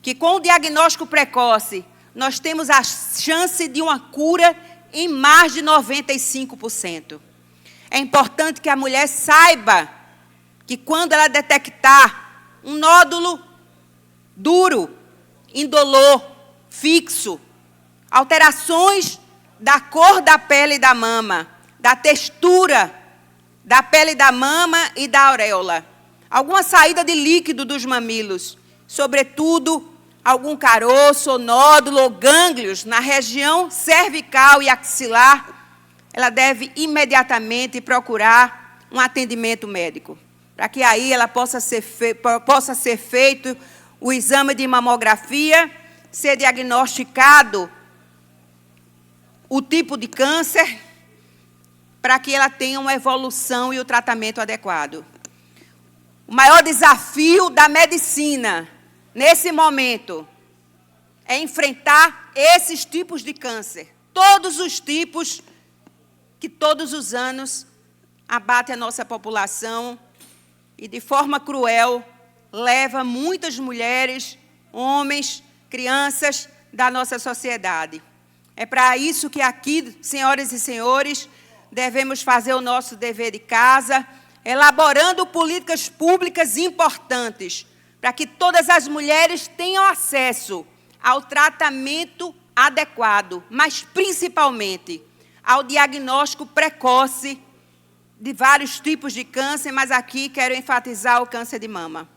que com o diagnóstico precoce nós temos a chance de uma cura em mais de 95%. É importante que a mulher saiba que quando ela detectar um nódulo duro, indolor, fixo, alterações da cor da pele da mama, da textura da pele da mama e da auréola, alguma saída de líquido dos mamilos, sobretudo algum caroço, ou nódulo, ou gânglios na região cervical e axilar, ela deve imediatamente procurar um atendimento médico, para que aí ela possa ser feito o exame de mamografia, ser diagnosticado o tipo de câncer, para que ela tenha uma evolução e o tratamento adequado. O maior desafio da medicina, nesse momento, é enfrentar esses tipos de câncer, todos os tipos que todos os anos abate a nossa população e, de forma cruel, leva muitas mulheres, homens, crianças da nossa sociedade. É para isso que aqui, senhoras e senhores, devemos fazer o nosso dever de casa, elaborando políticas públicas importantes, para que todas as mulheres tenham acesso ao tratamento adequado, mas principalmente ao diagnóstico precoce de vários tipos de câncer, mas aqui quero enfatizar o câncer de mama.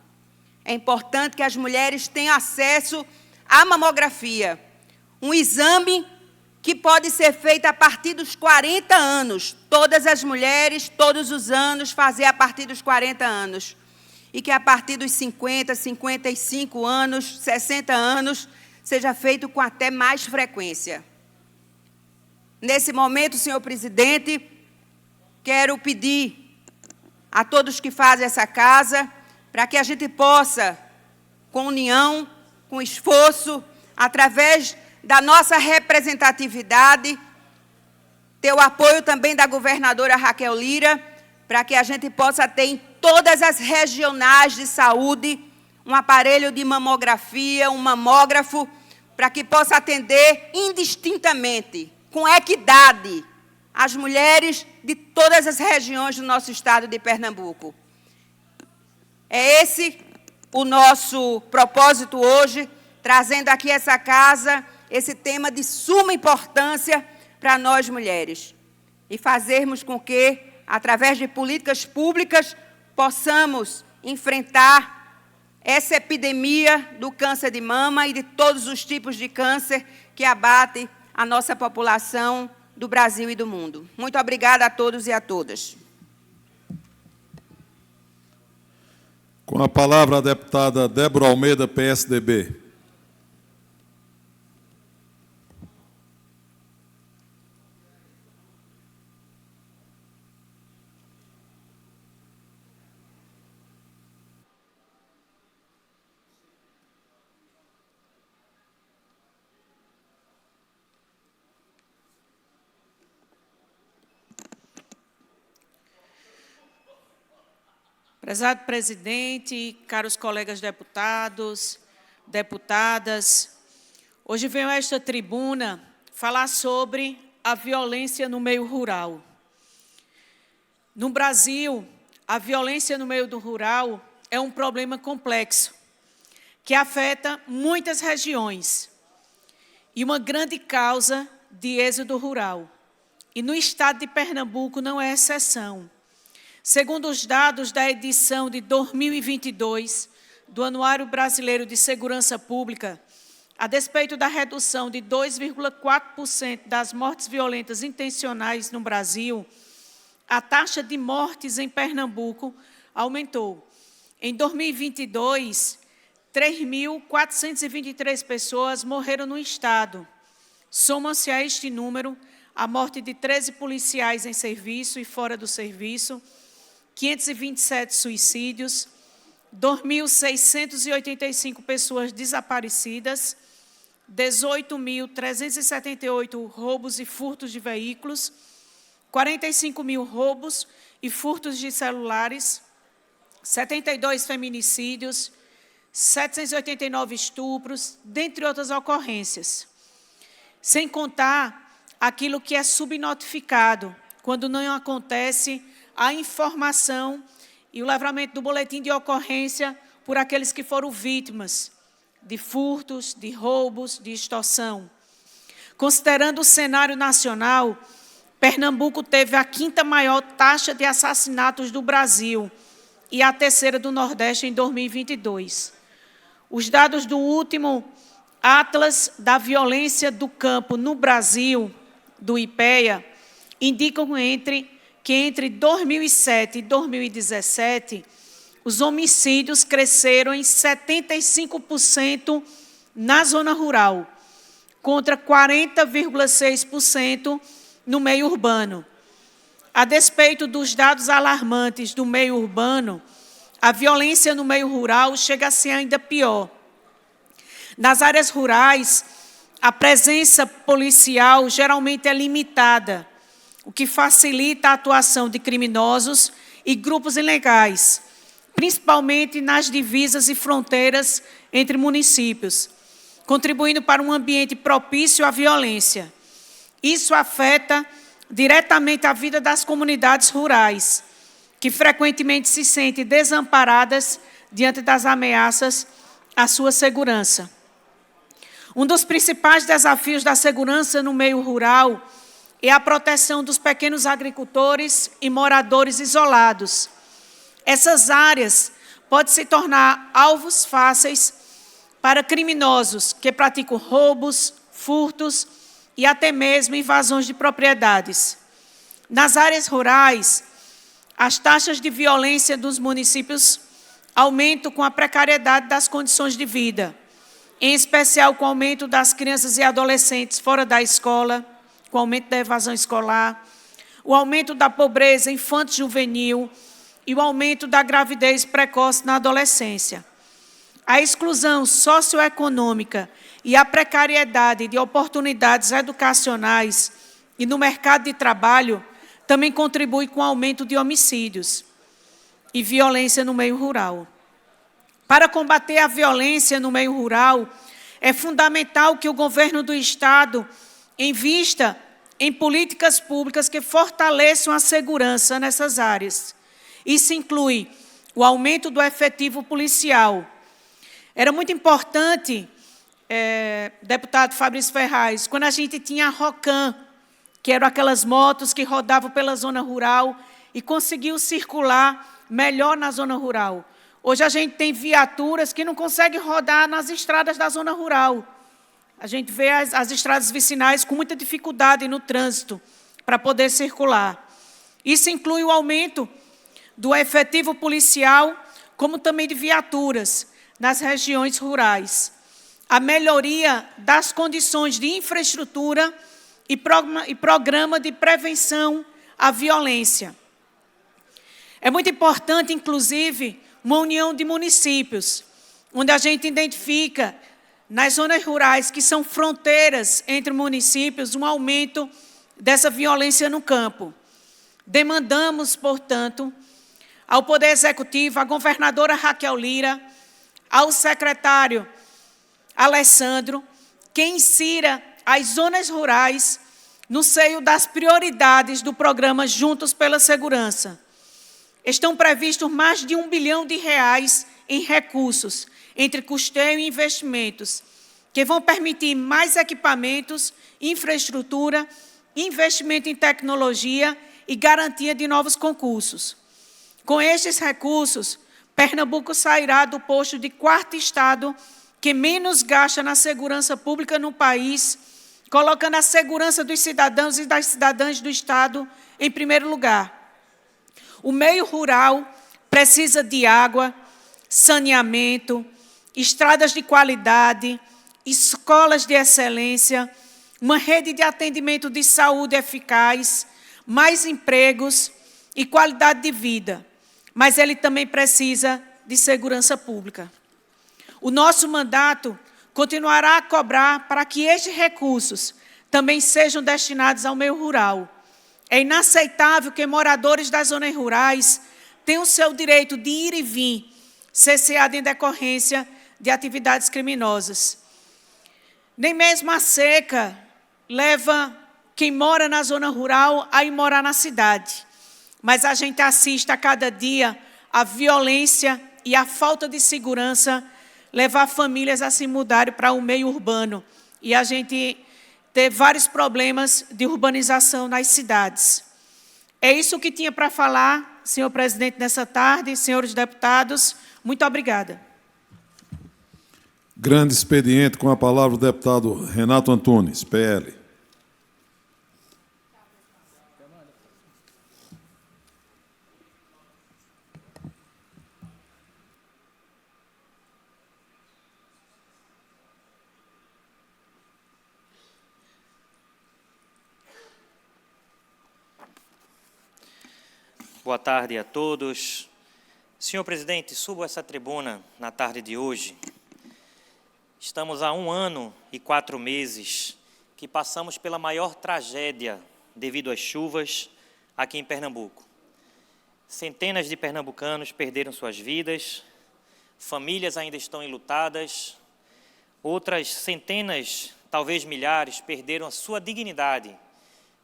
É importante que as mulheres tenham acesso à mamografia, um exame que pode ser feito a partir dos 40 anos. Todas as mulheres, todos os anos, fazer a partir dos 40 anos. E que a partir dos 50, 55 anos, 60 anos, seja feito com até mais frequência. Nesse momento, senhor presidente, quero pedir a todos que fazem essa casa, para que a gente possa, com união, com esforço, através da nossa representatividade, ter o apoio também da governadora Raquel Lira, para que a gente possa ter em todas as regionais de saúde um aparelho de mamografia, um mamógrafo, para que possa atender indistintamente, com equidade, as mulheres de todas as regiões do nosso estado de Pernambuco. É esse o nosso propósito hoje, trazendo aqui essa casa, esse tema de suma importância para nós mulheres. E fazermos com que, através de políticas públicas, possamos enfrentar essa epidemia do câncer de mama e de todos os tipos de câncer que abatem a nossa população do Brasil e do mundo. Muito obrigada a todos e a todas. Com a palavra a deputada Débora Almeida, PSDB. Prezado presidente, caros colegas deputados, deputadas, hoje venho a esta tribuna falar sobre a violência no meio rural. No Brasil, a violência no meio rural é um problema complexo, que afeta muitas regiões e uma grande causa de êxodo rural. E no estado de Pernambuco não é exceção. Segundo os dados da edição de 2022 do Anuário Brasileiro de Segurança Pública, a despeito da redução de 2,4% das mortes violentas intencionais no Brasil, a taxa de mortes em Pernambuco aumentou. Em 2022, 3.423 pessoas morreram no estado. Soma-se a este número a morte de 13 policiais em serviço e fora do serviço, 527 suicídios, 2.685 pessoas desaparecidas, 18.378 roubos e furtos de veículos, 45.000 roubos e furtos de celulares, 72 feminicídios, 789 estupros, dentre outras ocorrências. Sem contar aquilo que é subnotificado, quando não acontece a informação e o livramento do boletim de ocorrência por aqueles que foram vítimas de furtos, de roubos, de extorsão. Considerando o cenário nacional, Pernambuco teve a 5ª maior taxa de assassinatos do Brasil e a 3ª do Nordeste em 2022. Os dados do último Atlas da Violência do Campo no Brasil, do IPEA, indicam que entre 2007 e 2017, os homicídios cresceram em 75% na zona rural, contra 40,6% no meio urbano. A despeito dos dados alarmantes do meio urbano, a violência no meio rural chega a ser ainda pior. Nas áreas rurais, a presença policial geralmente é limitada, o que facilita a atuação de criminosos e grupos ilegais, principalmente nas divisas e fronteiras entre municípios, contribuindo para um ambiente propício à violência. Isso afeta diretamente a vida das comunidades rurais, que frequentemente se sentem desamparadas diante das ameaças à sua segurança. Um dos principais desafios da segurança no meio rural é a proteção dos pequenos agricultores e moradores isolados. Essas áreas podem se tornar alvos fáceis para criminosos que praticam roubos, furtos e até mesmo invasões de propriedades. Nas áreas rurais, as taxas de violência dos municípios aumentam com a precariedade das condições de vida, em especial com o aumento das crianças e adolescentes fora da escola, com o aumento da evasão escolar, o aumento da pobreza infanto-juvenil e o aumento da gravidez precoce na adolescência. A exclusão socioeconômica e a precariedade de oportunidades educacionais e no mercado de trabalho também contribuem com o aumento de homicídios e violência no meio rural. Para combater a violência no meio rural, é fundamental que o governo do Estado invista em políticas públicas que fortaleçam a segurança nessas áreas. Isso inclui o aumento do efetivo policial. Era muito importante, deputado Fabrício Ferraz, quando a gente tinha a Rocan, que eram aquelas motos que rodavam pela zona rural e conseguiam circular melhor na zona rural. Hoje a gente tem viaturas que não conseguem rodar nas estradas da zona rural. A gente vê as estradas vicinais com muita dificuldade no trânsito para poder circular. Isso inclui o aumento do efetivo policial, como também de viaturas nas regiões rurais. A melhoria das condições de infraestrutura e programa de prevenção à violência. É muito importante, inclusive, uma união de municípios, onde a gente identifica, nas zonas rurais, que são fronteiras entre municípios, um aumento dessa violência no campo. Demandamos, portanto, ao Poder Executivo, à governadora Raquel Lira, ao secretário Alessandro, que insira as zonas rurais no seio das prioridades do programa Juntos pela Segurança. Estão previstos mais de R$1 bilhão em recursos, entre custeio e investimentos, que vão permitir mais equipamentos, infraestrutura, investimento em tecnologia e garantia de novos concursos. Com estes recursos, Pernambuco sairá do posto de 4º estado que menos gasta na segurança pública no país, colocando a segurança dos cidadãos e das cidadãs do estado em primeiro lugar. O meio rural precisa de água, saneamento, estradas de qualidade, escolas de excelência, uma rede de atendimento de saúde eficaz, mais empregos e qualidade de vida. Mas ele também precisa de segurança pública. O nosso mandato continuará a cobrar para que estes recursos também sejam destinados ao meio rural. É inaceitável que moradores das zonas rurais tenham o seu direito de ir e vir cerceado em decorrência de atividades criminosas. Nem mesmo a seca leva quem mora na zona rural a ir morar na cidade. Mas a gente assiste a cada dia a violência e a falta de segurança levar famílias a se mudarem para o meio urbano. E a gente ter vários problemas de urbanização nas cidades. É isso que tinha para falar, senhor presidente, nessa tarde, senhores deputados. Muito obrigada. Grande expediente, com a palavra o deputado Renato Antunes, PL. Boa tarde a todos. Senhor presidente, subo essa tribuna na tarde de hoje. Estamos há 1 ano e 4 meses que passamos pela maior tragédia devido às chuvas aqui em Pernambuco. Centenas de pernambucanos perderam suas vidas, famílias ainda estão enlutadas, outras centenas, talvez milhares, perderam a sua dignidade,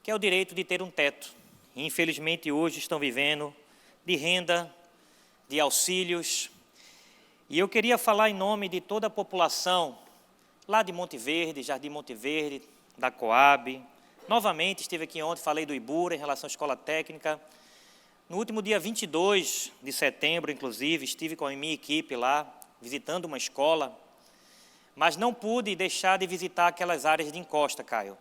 que é o direito de ter um teto. Infelizmente, hoje estão vivendo de renda, de auxílios. E eu queria falar em nome de toda a população lá de Monte Verde, Jardim Monte Verde, da Coab. Novamente, estive aqui ontem, falei do Ibura em relação à escola técnica. No último dia 22 de setembro, inclusive, estive com a minha equipe lá, visitando uma escola, mas não pude deixar de visitar aquelas áreas de encosta, Caio.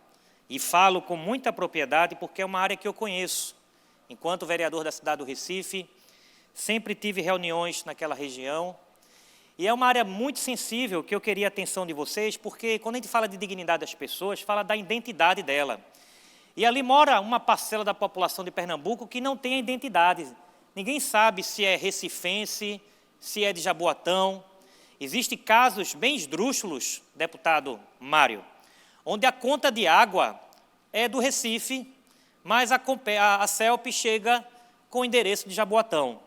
E falo com muita propriedade porque é uma área que eu conheço. Enquanto vereador da cidade do Recife, sempre tive reuniões naquela região. E é uma área muito sensível que eu queria a atenção de vocês, porque quando a gente fala de dignidade das pessoas, fala da identidade dela. E ali mora uma parcela da população de Pernambuco que não tem a identidade. Ninguém sabe se é recifense, se é de Jaboatão. Existem casos bem esdrúxulos, deputado Mário, onde a conta de água é do Recife, mas a CELP chega com o endereço de Jaboatão.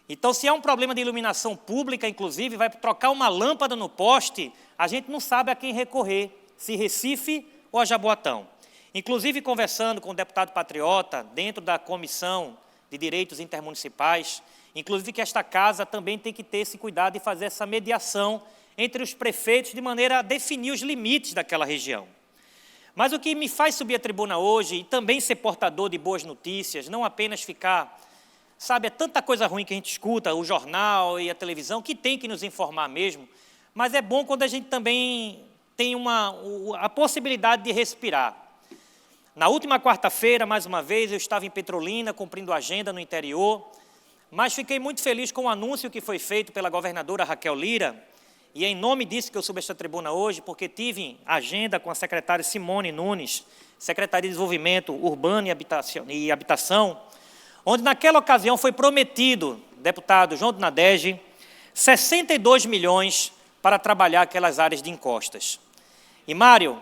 Então, se há um problema de iluminação pública, inclusive, vai trocar uma lâmpada no poste, a gente não sabe a quem recorrer, se Recife ou a Jaboatão. Inclusive, conversando com o deputado patriota, dentro da Comissão de Direitos Intermunicipais, inclusive que esta casa também tem que ter esse cuidado de fazer essa mediação entre os prefeitos, de maneira a definir os limites daquela região. Mas o que me faz subir a tribuna hoje, e também ser portador de boas notícias, não apenas ficar, sabe, é tanta coisa ruim que a gente escuta, o jornal e a televisão, que tem que nos informar mesmo, mas é bom quando a gente também tem a possibilidade de respirar. Na última quarta-feira, mais uma vez, eu estava em Petrolina, cumprindo agenda no interior, mas fiquei muito feliz com o anúncio que foi feito pela governadora Raquel Lira, e é em nome disso que eu subo esta tribuna hoje, porque tive agenda com a secretária Simone Nunes, secretária de Desenvolvimento Urbano e Habitação, onde naquela ocasião foi prometido, deputado João Nadege, 62 milhões para trabalhar aquelas áreas de encostas. E, Mário,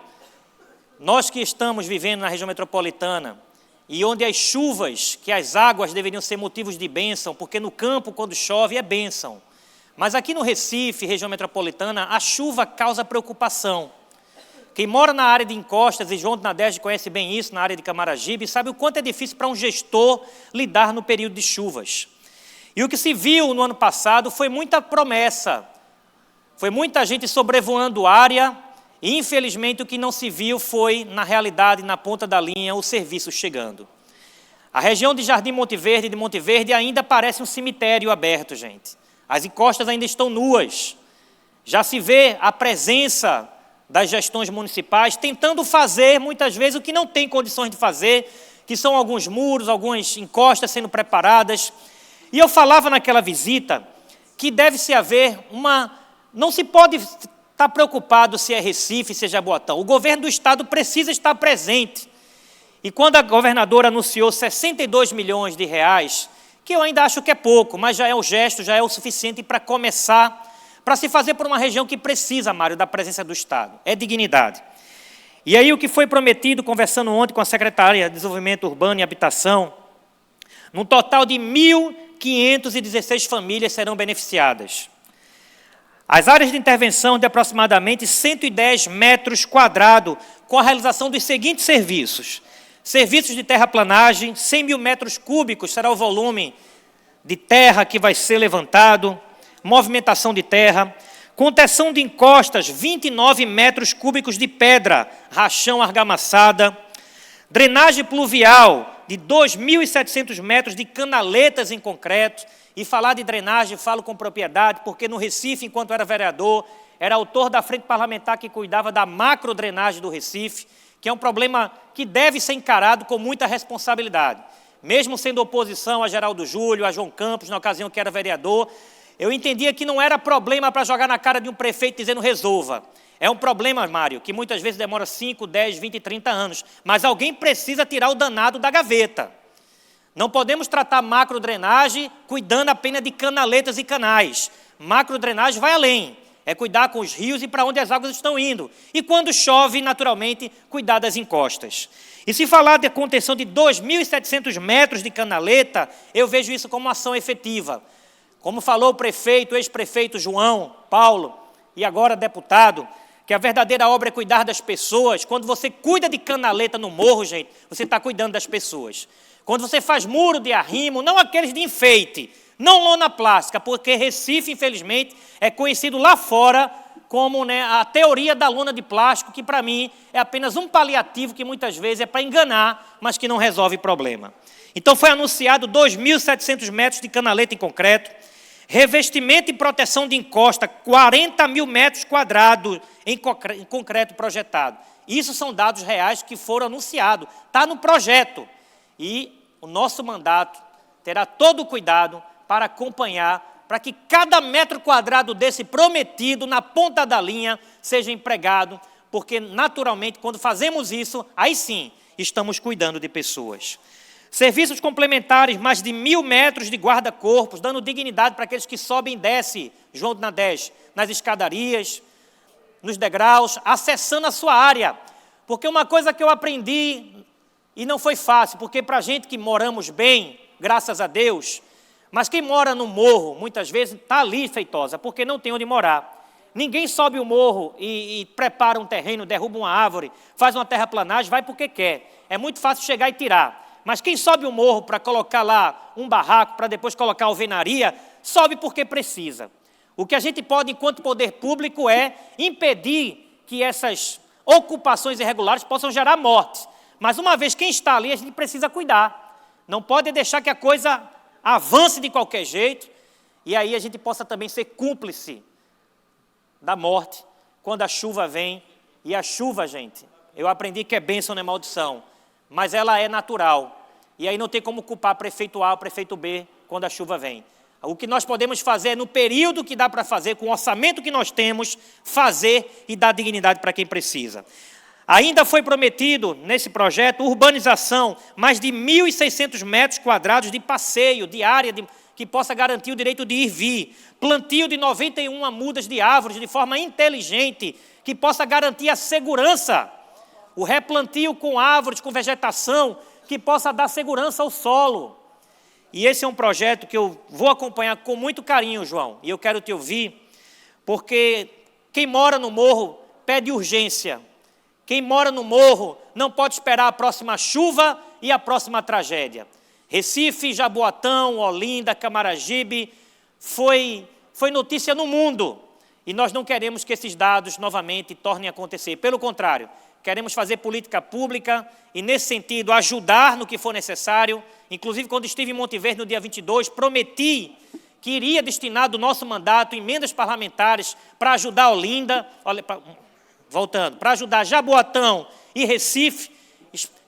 nós que estamos vivendo na região metropolitana, e onde as chuvas, que as águas deveriam ser motivos de bênção, porque no campo, quando chove, é bênção. Mas aqui no Recife, região metropolitana, a chuva causa preocupação. Quem mora na área de encostas, e João Nadege conhece bem isso, na área de Camaragibe, sabe o quanto é difícil para um gestor lidar no período de chuvas. E o que se viu no ano passado foi muita promessa, foi muita gente sobrevoando a área, e infelizmente o que não se viu foi, na realidade, na ponta da linha, o serviço chegando. A região de Jardim Monte Verde e de Monte Verde ainda parece um cemitério aberto, gente. As encostas ainda estão nuas. Já se vê a presença das gestões municipais tentando fazer, muitas vezes, o que não tem condições de fazer, que são alguns muros, algumas encostas sendo preparadas. E eu falava naquela visita que deve-se haver não se pode estar preocupado se é Recife, se é Jaboatão. O governo do Estado precisa estar presente. E quando a governadora anunciou 62 milhões de reais, que eu ainda acho que é pouco, mas já é um gesto, já é o suficiente para começar, para se fazer por uma região que precisa, Mário, da presença do Estado. É dignidade. E aí o que foi prometido, conversando ontem com a Secretaria de Desenvolvimento Urbano e Habitação, num total de 1.516 famílias serão beneficiadas. As áreas de intervenção de aproximadamente 110 metros quadrados, com a realização dos seguintes serviços. Serviços de terraplanagem, 100 mil metros cúbicos será o volume de terra que vai ser levantado, movimentação de terra, contenção de encostas, 29 metros cúbicos de pedra, rachão argamassada, drenagem pluvial de 2.700 metros de canaletas em concreto. E falar de drenagem, falo com propriedade, porque no Recife, enquanto era vereador, era autor da frente parlamentar que cuidava da macrodrenagem do Recife, que é um problema que deve ser encarado com muita responsabilidade. Mesmo sendo oposição a Geraldo Júlio, a João Campos, na ocasião que era vereador, eu entendia que não era problema para jogar na cara de um prefeito dizendo resolva. É um problema, Mário, que muitas vezes demora 5, 10, 20, 30 anos, mas alguém precisa tirar o danado da gaveta. Não podemos tratar macrodrenagem cuidando apenas de canaletas e canais. Macrodrenagem vai além. É cuidar com os rios e para onde as águas estão indo. E quando chove, naturalmente, cuidar das encostas. E se falar de contenção de 2.700 metros de canaleta, eu vejo isso como uma ação efetiva. Como falou o prefeito, o ex-prefeito João Paulo, e agora deputado, que a verdadeira obra é cuidar das pessoas. Quando você cuida de canaleta no morro, gente, você está cuidando das pessoas. Quando você faz muro de arrimo, não aqueles de enfeite, não lona plástica, porque Recife, infelizmente, é conhecido lá fora como, né, a teoria da lona de plástico, que para mim é apenas um paliativo que muitas vezes é para enganar, mas que não resolve problema. Então foi anunciado 2.700 metros de canaleta em concreto, revestimento e proteção de encosta, 40 mil metros quadrados em concreto projetado. Isso são dados reais que foram anunciados, está no projeto. E o nosso mandato terá todo o cuidado para acompanhar, para que cada metro quadrado desse prometido, na ponta da linha, seja empregado, porque, naturalmente, quando fazemos isso, aí sim, estamos cuidando de pessoas. Serviços complementares, mais de 1.000 metros de guarda-corpos, dando dignidade para aqueles que sobem e descem, João do Nordeste, nas escadarias, nos degraus, acessando a sua área. Porque uma coisa que eu aprendi, e não foi fácil, porque para a gente que moramos bem, graças a Deus, mas quem mora no morro, muitas vezes, está ali, Feitosa, porque não tem onde morar. Ninguém sobe o morro e prepara um terreno, derruba uma árvore, faz uma terraplanagem, vai porque quer. É muito fácil chegar e tirar. Mas quem sobe o morro para colocar lá um barraco, para depois colocar alvenaria, sobe porque precisa. O que a gente pode, enquanto poder público, é impedir que essas ocupações irregulares possam gerar morte. Mas uma vez quem está ali, a gente precisa cuidar. Não pode deixar que a coisa avance de qualquer jeito, e aí a gente possa também ser cúmplice da morte, quando a chuva vem. E a chuva, gente, eu aprendi que é bênção, não é maldição, mas ela é natural. E aí não tem como culpar prefeito A ou prefeito B quando a chuva vem. O que nós podemos fazer é, no período que dá para fazer, com o orçamento que nós temos, fazer e dar dignidade para quem precisa. Ainda foi prometido, nesse projeto, urbanização, mais de 1.600 metros quadrados de passeio, de área que possa garantir o direito de ir e vir. Plantio de 91 mudas de árvores de forma inteligente, que possa garantir a segurança. O replantio com árvores, com vegetação, que possa dar segurança ao solo. E esse é um projeto que eu vou acompanhar com muito carinho, João, e eu quero te ouvir, porque quem mora no morro pede urgência. Quem mora no morro não pode esperar a próxima chuva e a próxima tragédia. Recife, Jaboatão, Olinda, Camaragibe, foi notícia no mundo. E nós não queremos que esses dados novamente tornem a acontecer. Pelo contrário, queremos fazer política pública e, nesse sentido, ajudar no que for necessário. Inclusive, quando estive em Monte Verde no dia 22, prometi que iria destinar do nosso mandato emendas parlamentares para ajudar Olinda, voltando, para ajudar Jaboatão e Recife,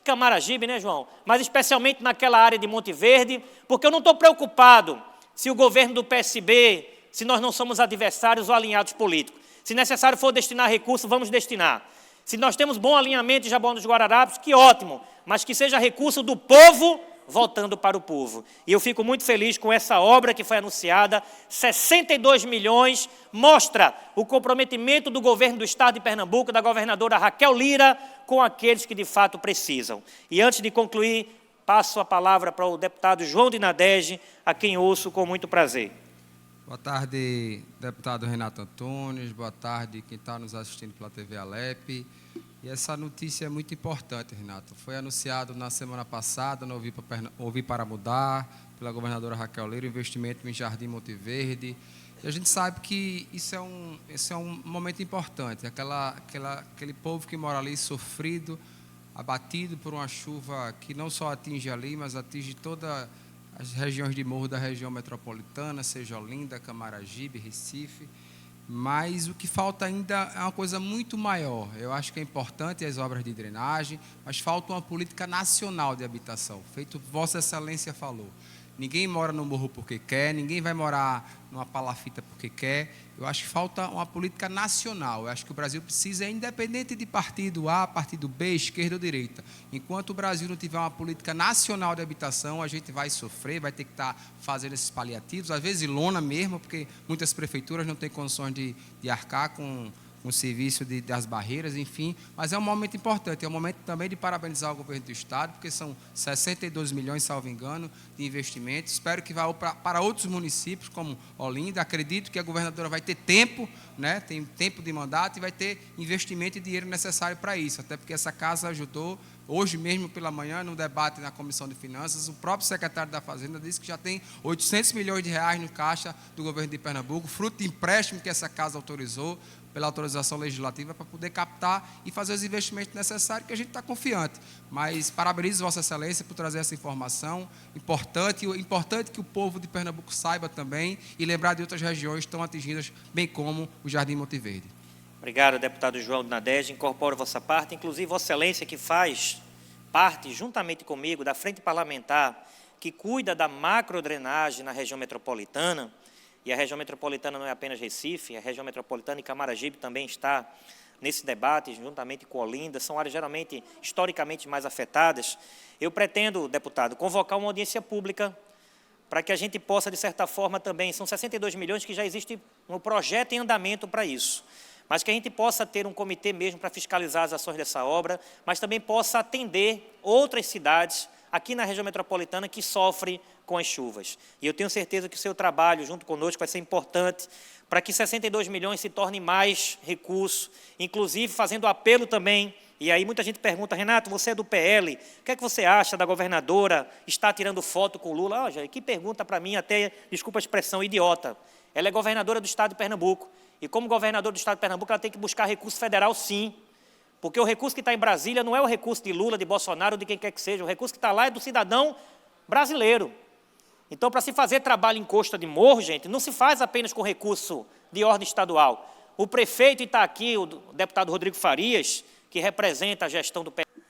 Camaragibe, né, João? Mas especialmente naquela área de Monte Verde, porque eu não estou preocupado se o governo do PSB, se nós não somos adversários ou alinhados políticos. Se necessário for destinar recursos, vamos destinar. Se nós temos bom alinhamento em Jaboatão dos Guararapes, que ótimo, mas que seja recurso do povo voltando para o povo. E eu fico muito feliz com essa obra que foi anunciada, 62 milhões, mostra o comprometimento do governo do Estado de Pernambuco, da governadora Raquel Lira, com aqueles que de fato precisam. E antes de concluir, passo a palavra para o deputado João de Nadege, a quem ouço com muito prazer. Boa tarde, deputado Renato Antunes, boa tarde quem está nos assistindo pela TV Alep. E essa notícia é muito importante, Renato. Foi anunciado na semana passada, no Ouvir para Mudar, pela governadora Raquel Lira, investimento em Jardim Monte Verde. E a gente sabe que isso é um momento importante. Aquele povo que mora ali sofrido, abatido por uma chuva que não só atinge ali, mas atinge todas as regiões de morro da região metropolitana, seja Olinda, Camaragibe, Recife. Mas o que falta ainda é uma coisa muito maior. Eu acho que é importante as obras de drenagem, mas falta uma política nacional de habitação, feito Vossa Excelência falou. Ninguém mora no morro porque quer, ninguém vai morar numa palafita porque quer. Eu acho que falta uma política nacional. Eu acho que o Brasil precisa, independente de partido A, partido B, esquerda ou direita. Enquanto o Brasil não tiver uma política nacional de habitação, a gente vai sofrer, vai ter que estar fazendo esses paliativos, às vezes lona mesmo, porque muitas prefeituras não têm condições de arcar com o serviço das barreiras, enfim. Mas é um momento importante, é um momento também de parabenizar o governo do Estado, porque são 62 milhões, salvo engano, de investimentos. Espero que vá para outros municípios, como Olinda. Acredito que a governadora vai ter tempo, né? Tem tempo de mandato e vai ter investimento e dinheiro necessário para isso, até porque essa casa ajudou. Hoje mesmo pela manhã, no debate na Comissão de Finanças, o próprio secretário da Fazenda disse que já tem 800 milhões de reais no caixa do governo de Pernambuco, fruto de empréstimo que essa casa autorizou, pela autorização legislativa, para poder captar e fazer os investimentos necessários, que a gente está confiante. Mas parabenizo Vossa Excelência por trazer essa informação importante que o povo de Pernambuco saiba também e lembrar de outras regiões tão atingidas, bem como o Jardim Monte Verde. Obrigado, deputado João de Nadege. Incorporo vossa parte, inclusive Vossa Excelência, que faz parte, juntamente comigo, da frente parlamentar que cuida da macrodrenagem na região metropolitana. E a região metropolitana não é apenas Recife, a região metropolitana e Camaragibe também está nesse debate, juntamente com Olinda, são áreas geralmente, historicamente mais afetadas. Eu pretendo, deputado, convocar uma audiência pública para que a gente possa, de certa forma, também, são 62 milhões que já existe um projeto em andamento para isso, mas que a gente possa ter um comitê mesmo para fiscalizar as ações dessa obra, mas também possa atender outras cidades aqui na região metropolitana que sofrem com as chuvas. E eu tenho certeza que o seu trabalho junto conosco vai ser importante para que 62 milhões se torne mais recurso, inclusive fazendo apelo também, e aí muita gente pergunta, Renato, você é do PL, o que é que você acha da governadora estar tirando foto com o Lula? Que pergunta para mim até, desculpa a expressão, idiota. Ela é governadora do Estado de Pernambuco, e como governadora do Estado de Pernambuco, ela tem que buscar recurso federal sim, porque o recurso que está em Brasília não é o recurso de Lula, de Bolsonaro, de quem quer que seja, o recurso que está lá é do cidadão brasileiro. Então, para se fazer trabalho em costa de morro, gente, não se faz apenas com recurso de ordem estadual. O prefeito, e está aqui o deputado Rodrigo Farias, que representa a gestão do PL.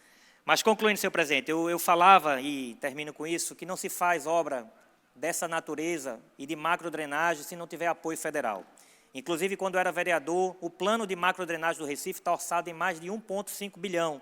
Mas, concluindo, senhor presidente, eu falava, e termino com isso, que não se faz obra dessa natureza e de macrodrenagem se não tiver apoio federal. Inclusive, quando eu era vereador, o plano de macrodrenagem do Recife está orçado em mais de 1,5 bilhão.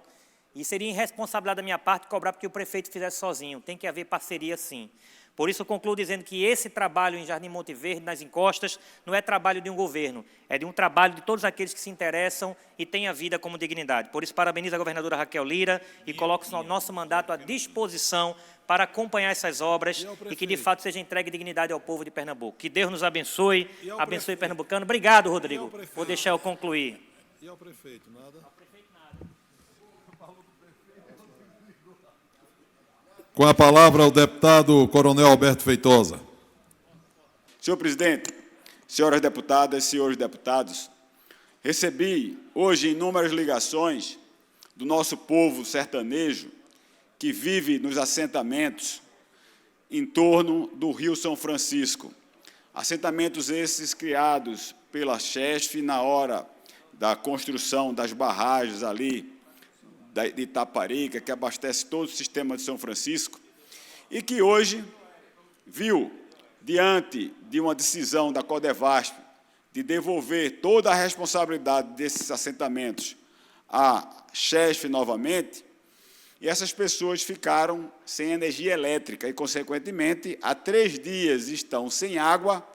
E seria irresponsabilidade da minha parte cobrar porque o prefeito fizesse sozinho. Tem que haver parceria, sim. Por isso, eu concluo dizendo que esse trabalho em Jardim Monte Verde, nas encostas, não é trabalho de um governo, é de um trabalho de todos aqueles que se interessam e têm a vida como dignidade. Por isso, parabenizo a governadora Raquel Lira e coloco o nosso mandato à disposição para acompanhar essas obras e que, de fato, seja entregue dignidade ao povo de Pernambuco. Que Deus nos abençoe, abençoe Pernambucano. Obrigado, Rodrigo. Vou deixar eu concluir. E ao prefeito, nada? Com a palavra, o deputado Coronel Alberto Feitosa. Senhor presidente, senhoras deputadas, senhores deputados, recebi hoje inúmeras ligações do nosso povo sertanejo que vive nos assentamentos em torno do Rio São Francisco. Assentamentos esses criados pela CHESF na hora da construção das barragens ali de Itaparica, que abastece todo o sistema de São Francisco, e que hoje viu, diante de uma decisão da Codevasf de devolver toda a responsabilidade desses assentamentos à CHESF novamente, e essas pessoas ficaram sem energia elétrica e, consequentemente, há 3 dias estão sem água,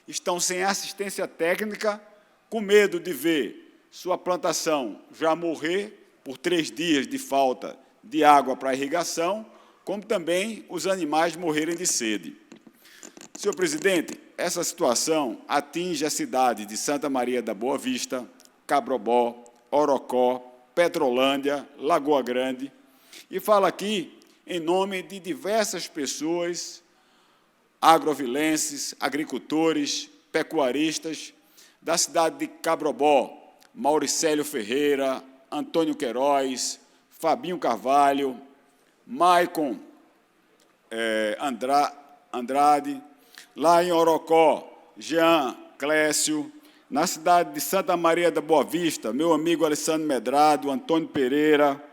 estão sem assistência técnica, com medo de ver sua plantação já morrer por 3 dias de falta de água para irrigação, como também os animais morrerem de sede. Senhor presidente, essa situação atinge a cidade de Santa Maria da Boa Vista, Cabrobó, Orocó, Petrolândia, Lagoa Grande, e falo aqui em nome de diversas pessoas, agrovilenses, agricultores, pecuaristas, da cidade de Cabrobó, Mauricélio Ferreira, Antônio Queiroz, Fabinho Carvalho, Maicon Andrade, lá em Orocó, Jean Clécio, na cidade de Santa Maria da Boa Vista, meu amigo Alessandro Medrado, Antônio Pereira,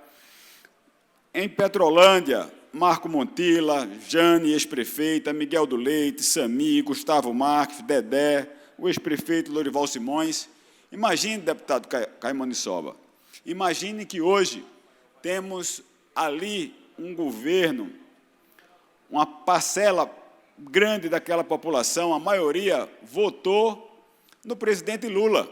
em Petrolândia, Marco Montila, Jane, ex-prefeita, Miguel do Leite, Sami, Gustavo Marques, Dedé, o ex-prefeito Lorival Simões. Imagine, deputado Caimoniçoba, imagine que hoje temos ali um governo, uma parcela grande daquela população, a maioria, votou no presidente Lula.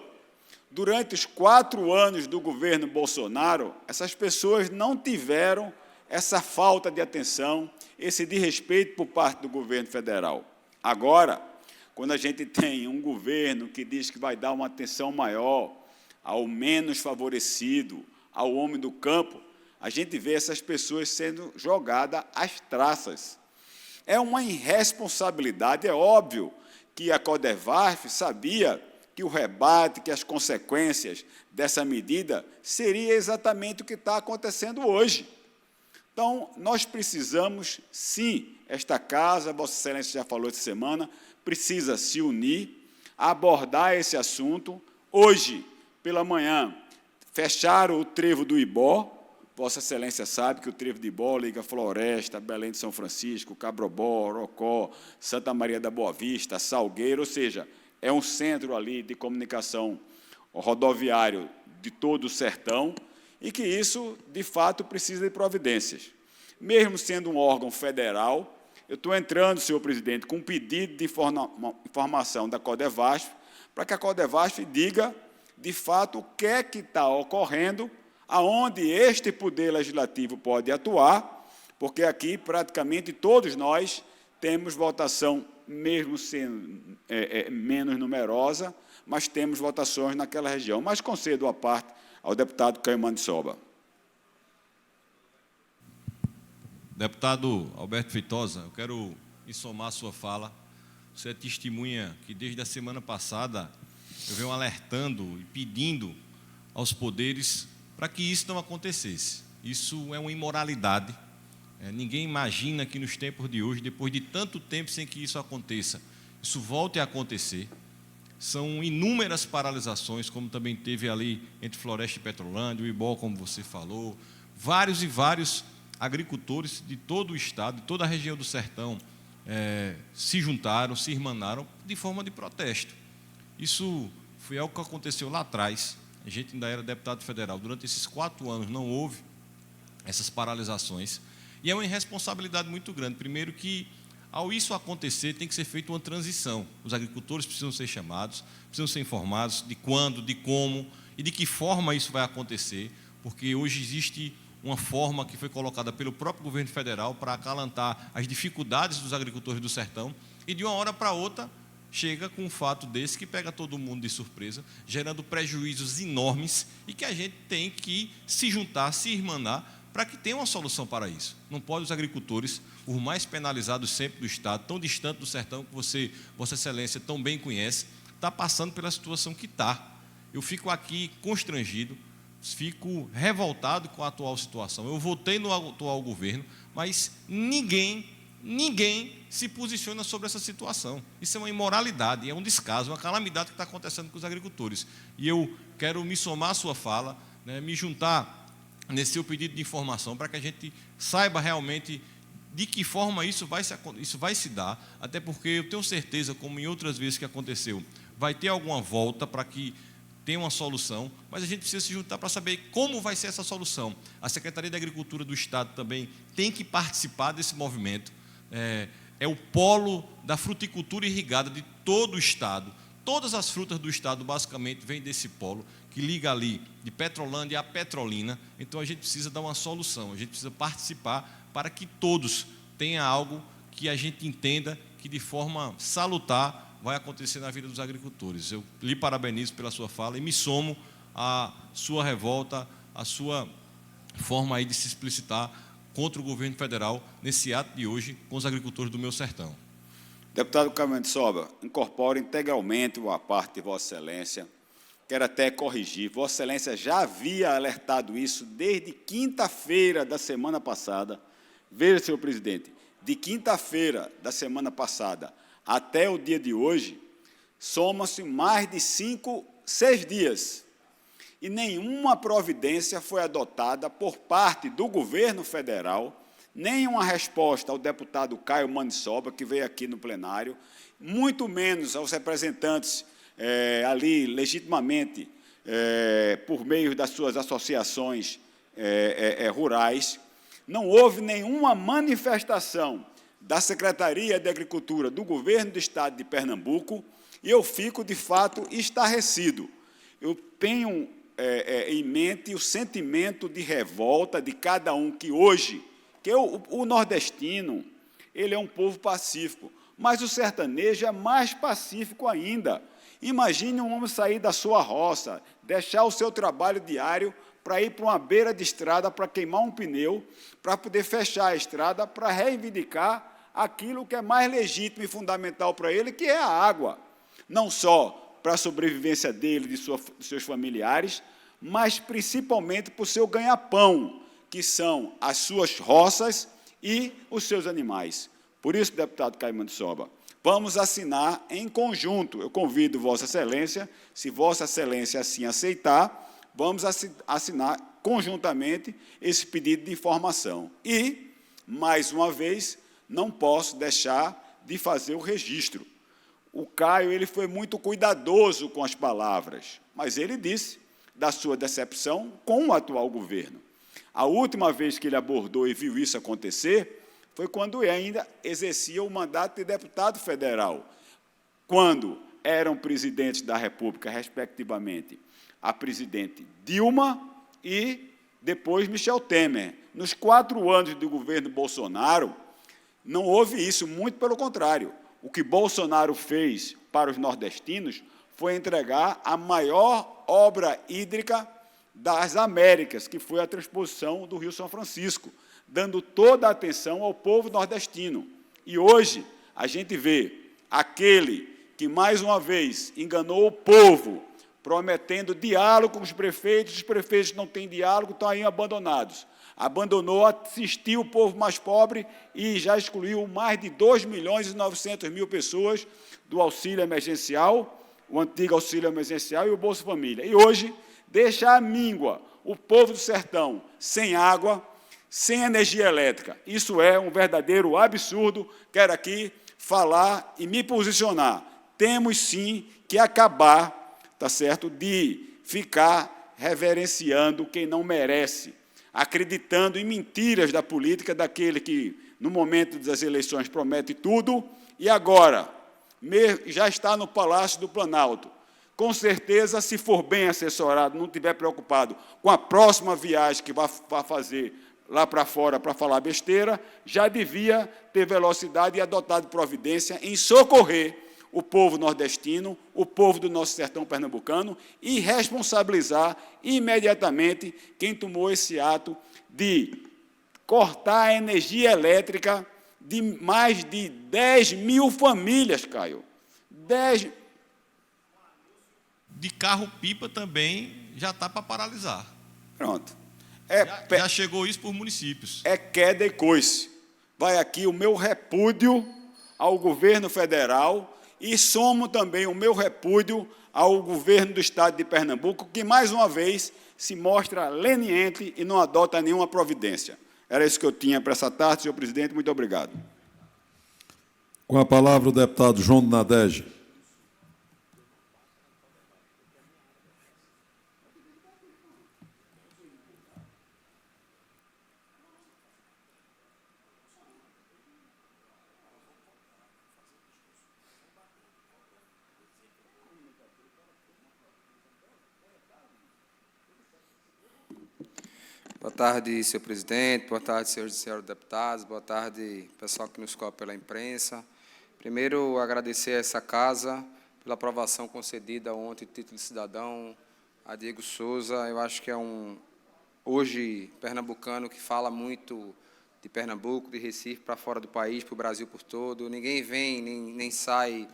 Durante os 4 anos do governo Bolsonaro, essas pessoas não tiveram essa falta de atenção, esse desrespeito por parte do governo federal. Agora, quando a gente tem um governo que diz que vai dar uma atenção maior ao menos favorecido, ao homem do campo, a gente vê essas pessoas sendo jogadas às traças. É uma irresponsabilidade, é óbvio que a Codevasf sabia que o rebate, que as consequências dessa medida seria exatamente o que está acontecendo hoje. Então, nós precisamos, sim, esta casa, Vossa Excelência já falou essa semana, precisa se unir, abordar esse assunto. Hoje, pela manhã, fecharam o trevo do Ibó. Vossa Excelência sabe que o trevo de Ibó liga Floresta, Belém de São Francisco, Cabrobó, Orocó, Santa Maria da Boa Vista, Salgueiro, ou seja, é um centro ali de comunicação rodoviário de todo o sertão, e que isso, de fato, precisa de providências. Mesmo sendo um órgão federal, eu estou entrando, senhor presidente, com um pedido de informação da Codevasf, para que a Codevasf diga, de fato, o que é que está ocorrendo, aonde este poder legislativo pode atuar, porque aqui, praticamente, todos nós temos votação, mesmo sendo menos numerosa, mas temos votações naquela região. Mas concedo a parte ao deputado Caimoniçoba. Deputado Alberto Feitosa, eu quero me somar à sua fala. Você é testemunha que, desde a semana passada, eu venho alertando e pedindo aos poderes para que isso não acontecesse. Isso é uma imoralidade. Ninguém imagina que, nos tempos de hoje, depois de tanto tempo sem que isso aconteça, isso volte a acontecer. São inúmeras paralisações, como também teve ali entre Floresta e Petrolândia, o Ibó, como você falou, vários e vários agricultores de todo o estado, de toda a região do sertão, se juntaram, se irmanaram de forma de protesto. Isso foi algo que aconteceu lá atrás. A gente ainda era deputado federal. Durante esses 4 anos não houve essas paralisações. E é uma irresponsabilidade muito grande. Primeiro que, ao isso acontecer, tem que ser feita uma transição. Os agricultores precisam ser chamados, precisam ser informados de quando, de como e de que forma isso vai acontecer, porque hoje existe uma forma que foi colocada pelo próprio governo federal para acalantar as dificuldades dos agricultores do sertão, e de uma hora para outra chega com um fato desse que pega todo mundo de surpresa, gerando prejuízos enormes, e que a gente tem que se juntar, se irmanar, para que tenha uma solução para isso. Não pode os agricultores, os mais penalizados sempre do Estado, tão distante do sertão que você, Vossa Excelência, tão bem conhece, está passando pela situação que está. Eu fico aqui constrangido, fico revoltado com a atual situação. Eu votei no atual governo, mas ninguém se posiciona sobre essa situação. Isso é uma imoralidade, é um descaso, uma calamidade que está acontecendo com os agricultores. E eu quero me somar à sua fala, me juntar nesse seu pedido de informação, para que a gente saiba realmente de que forma isso vai se dar, até porque eu tenho certeza, como em outras vezes que aconteceu, vai ter alguma volta para que tem uma solução, mas a gente precisa se juntar para saber como vai ser essa solução. A Secretaria de Agricultura do Estado também tem que participar desse movimento. É o polo da fruticultura irrigada de todo o Estado. Todas as frutas do Estado, basicamente, vêm desse polo, que liga ali de Petrolândia a Petrolina. Então, a gente precisa dar uma solução, a gente precisa participar para que todos tenham algo que a gente entenda que, de forma salutar, vai acontecer na vida dos agricultores. Eu lhe parabenizo pela sua fala e me somo à sua revolta, à sua forma aí de se explicitar contra o governo federal nesse ato de hoje com os agricultores do meu sertão. Deputado Caio Mandsoba, incorporo integralmente a parte de Vossa Excelência. Quero até corrigir. Vossa Excelência já havia alertado isso desde quinta-feira da semana passada. Veja, senhor presidente, de quinta-feira da semana passada até o dia de hoje, soma-se mais de 6 dias. E nenhuma providência foi adotada por parte do governo federal, nenhuma resposta ao deputado Caio Mandsoba, que veio aqui no plenário, muito menos aos representantes ali, legitimamente, por meio das suas associações rurais. Não houve nenhuma manifestação da Secretaria de Agricultura do Governo do Estado de Pernambuco, e eu fico, de fato, estarrecido. Eu tenho em mente o sentimento de revolta de cada um que hoje, que o nordestino, ele é um povo pacífico, mas o sertanejo é mais pacífico ainda. Imagine um homem sair da sua roça, deixar o seu trabalho diário para ir para uma beira de estrada, para queimar um pneu, para poder fechar a estrada, para reivindicar aquilo que é mais legítimo e fundamental para ele, que é a água. Não só para a sobrevivência dele e de seus familiares, mas principalmente para o seu ganha-pão, que são as suas roças e os seus animais. Por isso, deputado Caio Mandsoba, vamos assinar em conjunto. Eu convido Vossa Excelência, se Vossa Excelência assim aceitar, vamos assinar conjuntamente esse pedido de informação. E, mais uma vez, não posso deixar de fazer o registro. O Caio ele foi muito cuidadoso com as palavras, mas ele disse da sua decepção com o atual governo. A última vez que ele abordou e viu isso acontecer foi quando ele ainda exercia o mandato de deputado federal, quando eram presidentes da República, respectivamente, a presidente Dilma e depois Michel Temer. Nos 4 anos do governo Bolsonaro, não houve isso, muito pelo contrário. O que Bolsonaro fez para os nordestinos foi entregar a maior obra hídrica das Américas, que foi a transposição do Rio São Francisco, dando toda a atenção ao povo nordestino. E hoje a gente vê aquele que, mais uma vez, enganou o povo, prometendo diálogo com os prefeitos não têm diálogo, estão aí abandonados. Abandonou, assistiu o povo mais pobre e já excluiu mais de 2.900.000 pessoas do auxílio emergencial, o antigo auxílio emergencial e o Bolsa Família. E hoje deixa à míngua o povo do sertão sem água, sem energia elétrica. Isso é um verdadeiro absurdo. Quero aqui falar e me posicionar. Temos, sim, que acabar, tá certo, de ficar reverenciando quem não merece, acreditando em mentiras da política, daquele que, no momento das eleições, promete tudo, e agora já está no Palácio do Planalto. Com certeza, se for bem assessorado, não estiver preocupado com a próxima viagem que vai fazer lá para fora para falar besteira, já devia ter velocidade e adotado providência em socorrer o povo nordestino, o povo do nosso sertão pernambucano, e responsabilizar imediatamente quem tomou esse ato de cortar a energia elétrica de mais de 10.000 famílias, Caio. De carro-pipa também já está para paralisar. Pronto. Já chegou isso por municípios. É queda e coice. Vai aqui o meu repúdio ao governo federal e somo também o meu repúdio ao governo do Estado de Pernambuco, que, mais uma vez, se mostra leniente e não adota nenhuma providência. Era isso que eu tinha para essa tarde, senhor presidente. Muito obrigado. Com a palavra, o deputado João do Nadege. Boa tarde, senhor presidente. Boa tarde, senhores e senhoras deputados. Boa tarde, pessoal que nos cobre pela imprensa. Primeiro, agradecer a essa casa pela aprovação concedida ontem do título de cidadão a Diego Souza. Eu acho que é hoje, pernambucano que fala muito de Pernambuco, de Recife, para fora do país, para o Brasil por todo. Ninguém vem, nem sai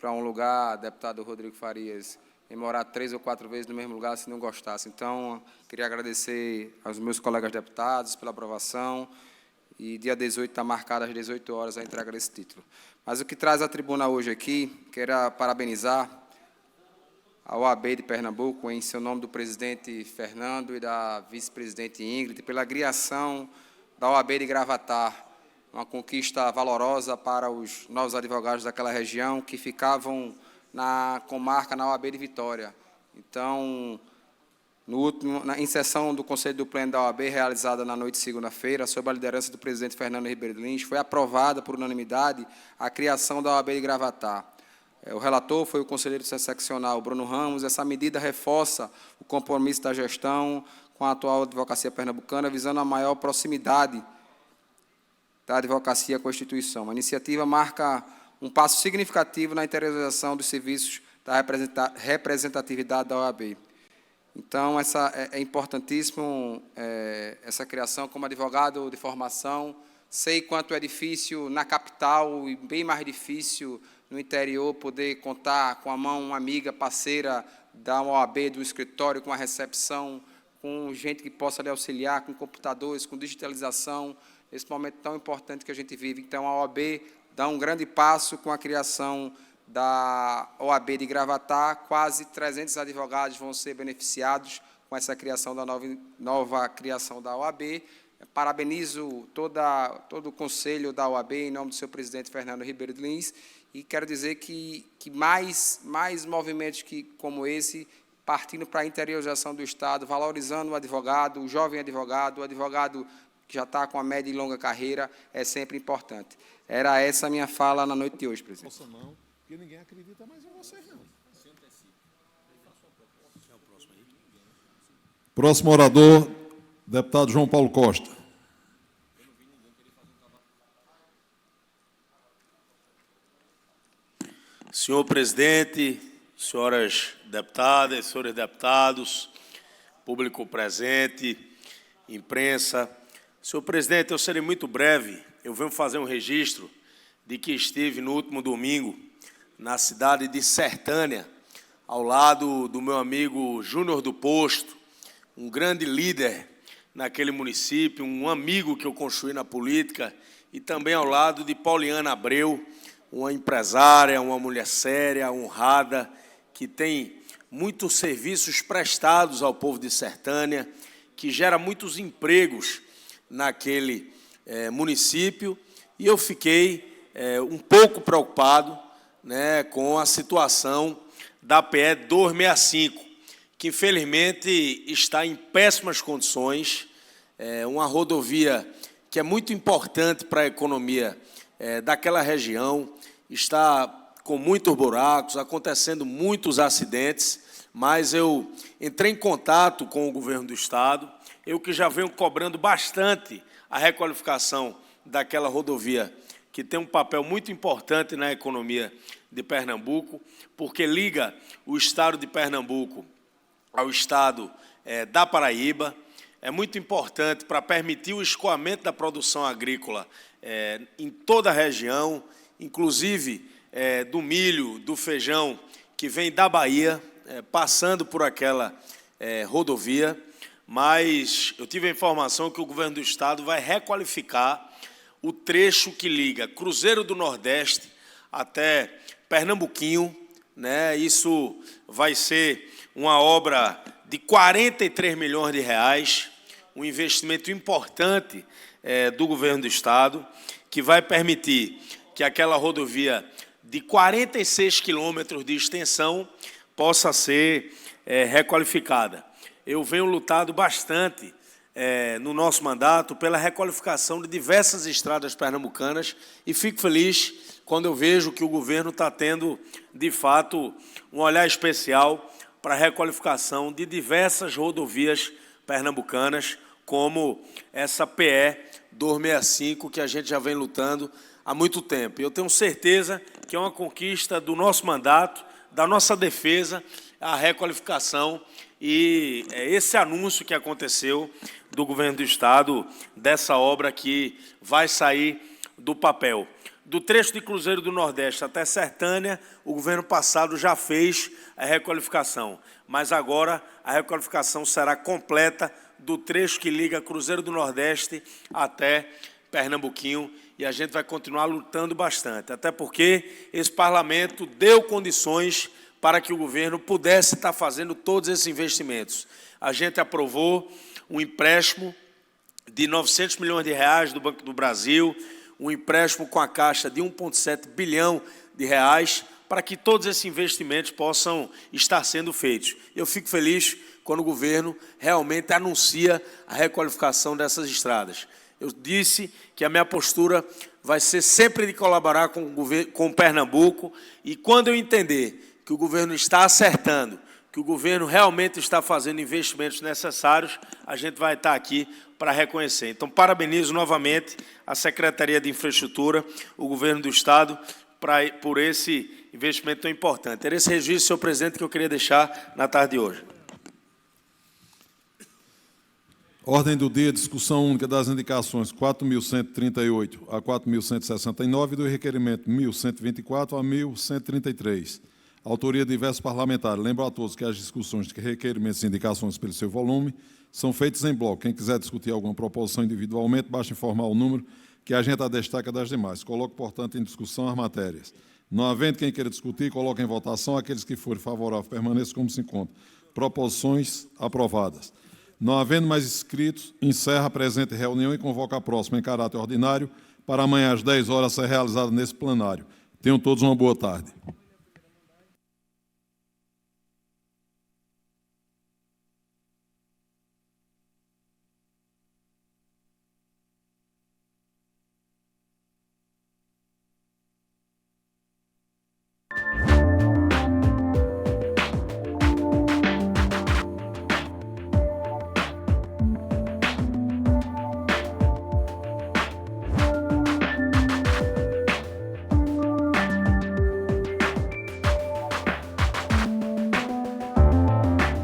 para um lugar, deputado Rodrigo Farias, em morar 3 ou 4 vezes no mesmo lugar se não gostasse. Então, queria agradecer aos meus colegas deputados pela aprovação e dia 18 está marcado às 18 horas a entrega desse título. Mas o que traz à tribuna hoje aqui, quero parabenizar a OAB de Pernambuco, em seu nome do presidente Fernando e da vice-presidente Ingrid, pela criação da OAB de Gravatar, uma conquista valorosa para os novos advogados daquela região que ficavam na comarca, na OAB de Vitória. Então, em sessão do Conselho do Pleno da OAB, realizada na noite de segunda-feira, sob a liderança do presidente Fernando Ribeiro Lins, foi aprovada por unanimidade a criação da OAB de Gravatar. O relator foi o conselheiro seccional Bruno Ramos. Essa medida reforça o compromisso da gestão com a atual advocacia pernambucana, visando a maior proximidade da advocacia com a instituição. A iniciativa marca um passo significativo na interiorização dos serviços da representatividade da OAB. Então, é importantíssimo essa criação. Como advogado de formação, sei quanto é difícil na capital e bem mais difícil no interior poder contar com a mão amiga, parceira da OAB, do escritório, com a recepção, com gente que possa lhe auxiliar, com computadores, com digitalização, nesse momento tão importante que a gente vive. Então, a OAB dá um grande passo com a criação da OAB de Gravatar. Quase 300 advogados vão ser beneficiados com essa criação da nova criação da OAB. Parabenizo todo o conselho da OAB, em nome do seu presidente Fernando Ribeiro Lins, e quero dizer que mais movimentos como esse, partindo para a interiorização do Estado, valorizando o advogado, o jovem advogado, o advogado que já está com a média e longa carreira, é sempre importante. Era essa a minha fala na noite de hoje, presidente. Não, porque ninguém acredita mais em vocês, não. Próximo orador, deputado João Paulo Costa. Senhor presidente, senhoras deputadas, senhores deputados, público presente, imprensa. Senhor presidente, eu serei muito breve. Eu venho fazer um registro de que estive no último domingo na cidade de Sertânia, ao lado do meu amigo Júnior do Posto, um grande líder naquele município, um amigo que eu construí na política, e também ao lado de Pauliana Abreu, uma empresária, uma mulher séria, honrada, que tem muitos serviços prestados ao povo de Sertânia, que gera muitos empregos naquele município, e eu fiquei um pouco preocupado, né, com a situação da PE 265, que infelizmente está em péssimas condições, uma rodovia que é muito importante para a economia daquela região, está com muitos buracos, acontecendo muitos acidentes, mas eu entrei em contato com o governo do Estado, eu que já venho cobrando bastante a requalificação daquela rodovia, que tem um papel muito importante na economia de Pernambuco, porque liga o estado de Pernambuco ao estado da Paraíba. É muito importante para permitir o escoamento da produção agrícola em toda a região, inclusive do milho, do feijão, que vem da Bahia, passando por aquela rodovia. Mas eu tive a informação que o governo do Estado vai requalificar o trecho que liga Cruzeiro do Nordeste até Pernambuquinho, né? Isso vai ser uma obra de 43 milhões de reais, um investimento importante do governo do Estado, que vai permitir que aquela rodovia de 46 quilômetros de extensão possa ser requalificada. Eu venho lutado bastante no nosso mandato pela requalificação de diversas estradas pernambucanas e fico feliz quando eu vejo que o governo está tendo, de fato, um olhar especial para a requalificação de diversas rodovias pernambucanas, como essa PE 265, que a gente já vem lutando há muito tempo. Eu tenho certeza que é uma conquista do nosso mandato, da nossa defesa, a requalificação e esse anúncio que aconteceu do governo do Estado, dessa obra que vai sair do papel. Do trecho de Cruzeiro do Nordeste até Sertânia, o governo passado já fez a requalificação, mas agora a requalificação será completa do trecho que liga Cruzeiro do Nordeste até Pernambuquinho, e a gente vai continuar lutando bastante, até porque esse parlamento deu condições para que o governo pudesse estar fazendo todos esses investimentos. A gente aprovou um empréstimo de R$900 milhões do Banco do Brasil, um empréstimo com a Caixa de 1,7 bilhão de reais, para que todos esses investimentos possam estar sendo feitos. Eu fico feliz quando o governo realmente anuncia a requalificação dessas estradas. Eu disse que a minha postura vai ser sempre de colaborar com Pernambuco, e quando eu entender que o governo está acertando, que o governo realmente está fazendo investimentos necessários, a gente vai estar aqui para reconhecer. Então, parabenizo novamente a Secretaria de Infraestrutura, o Governo do Estado, por esse investimento tão importante. Era esse registro, senhor presidente, que eu queria deixar na tarde de hoje. Ordem do dia, discussão única das indicações 4.138 a 4.169 e do requerimento 1.124 a 1.133. Autoria de diversos parlamentares. Lembro a todos que as discussões de requerimentos e indicações pelo seu volume são feitas em bloco. Quem quiser discutir alguma proposição individualmente, basta informar o número que a gente a destaca das demais. Coloco, portanto, em discussão as matérias. Não havendo quem queira discutir, coloque em votação. Aqueles que forem favoráveis permaneçam como se encontram. Proposições aprovadas. Não havendo mais inscritos, encerra a presente reunião e convoca a próxima em caráter ordinário para amanhã às 10 horas ser realizada nesse plenário. Tenham todos uma boa tarde.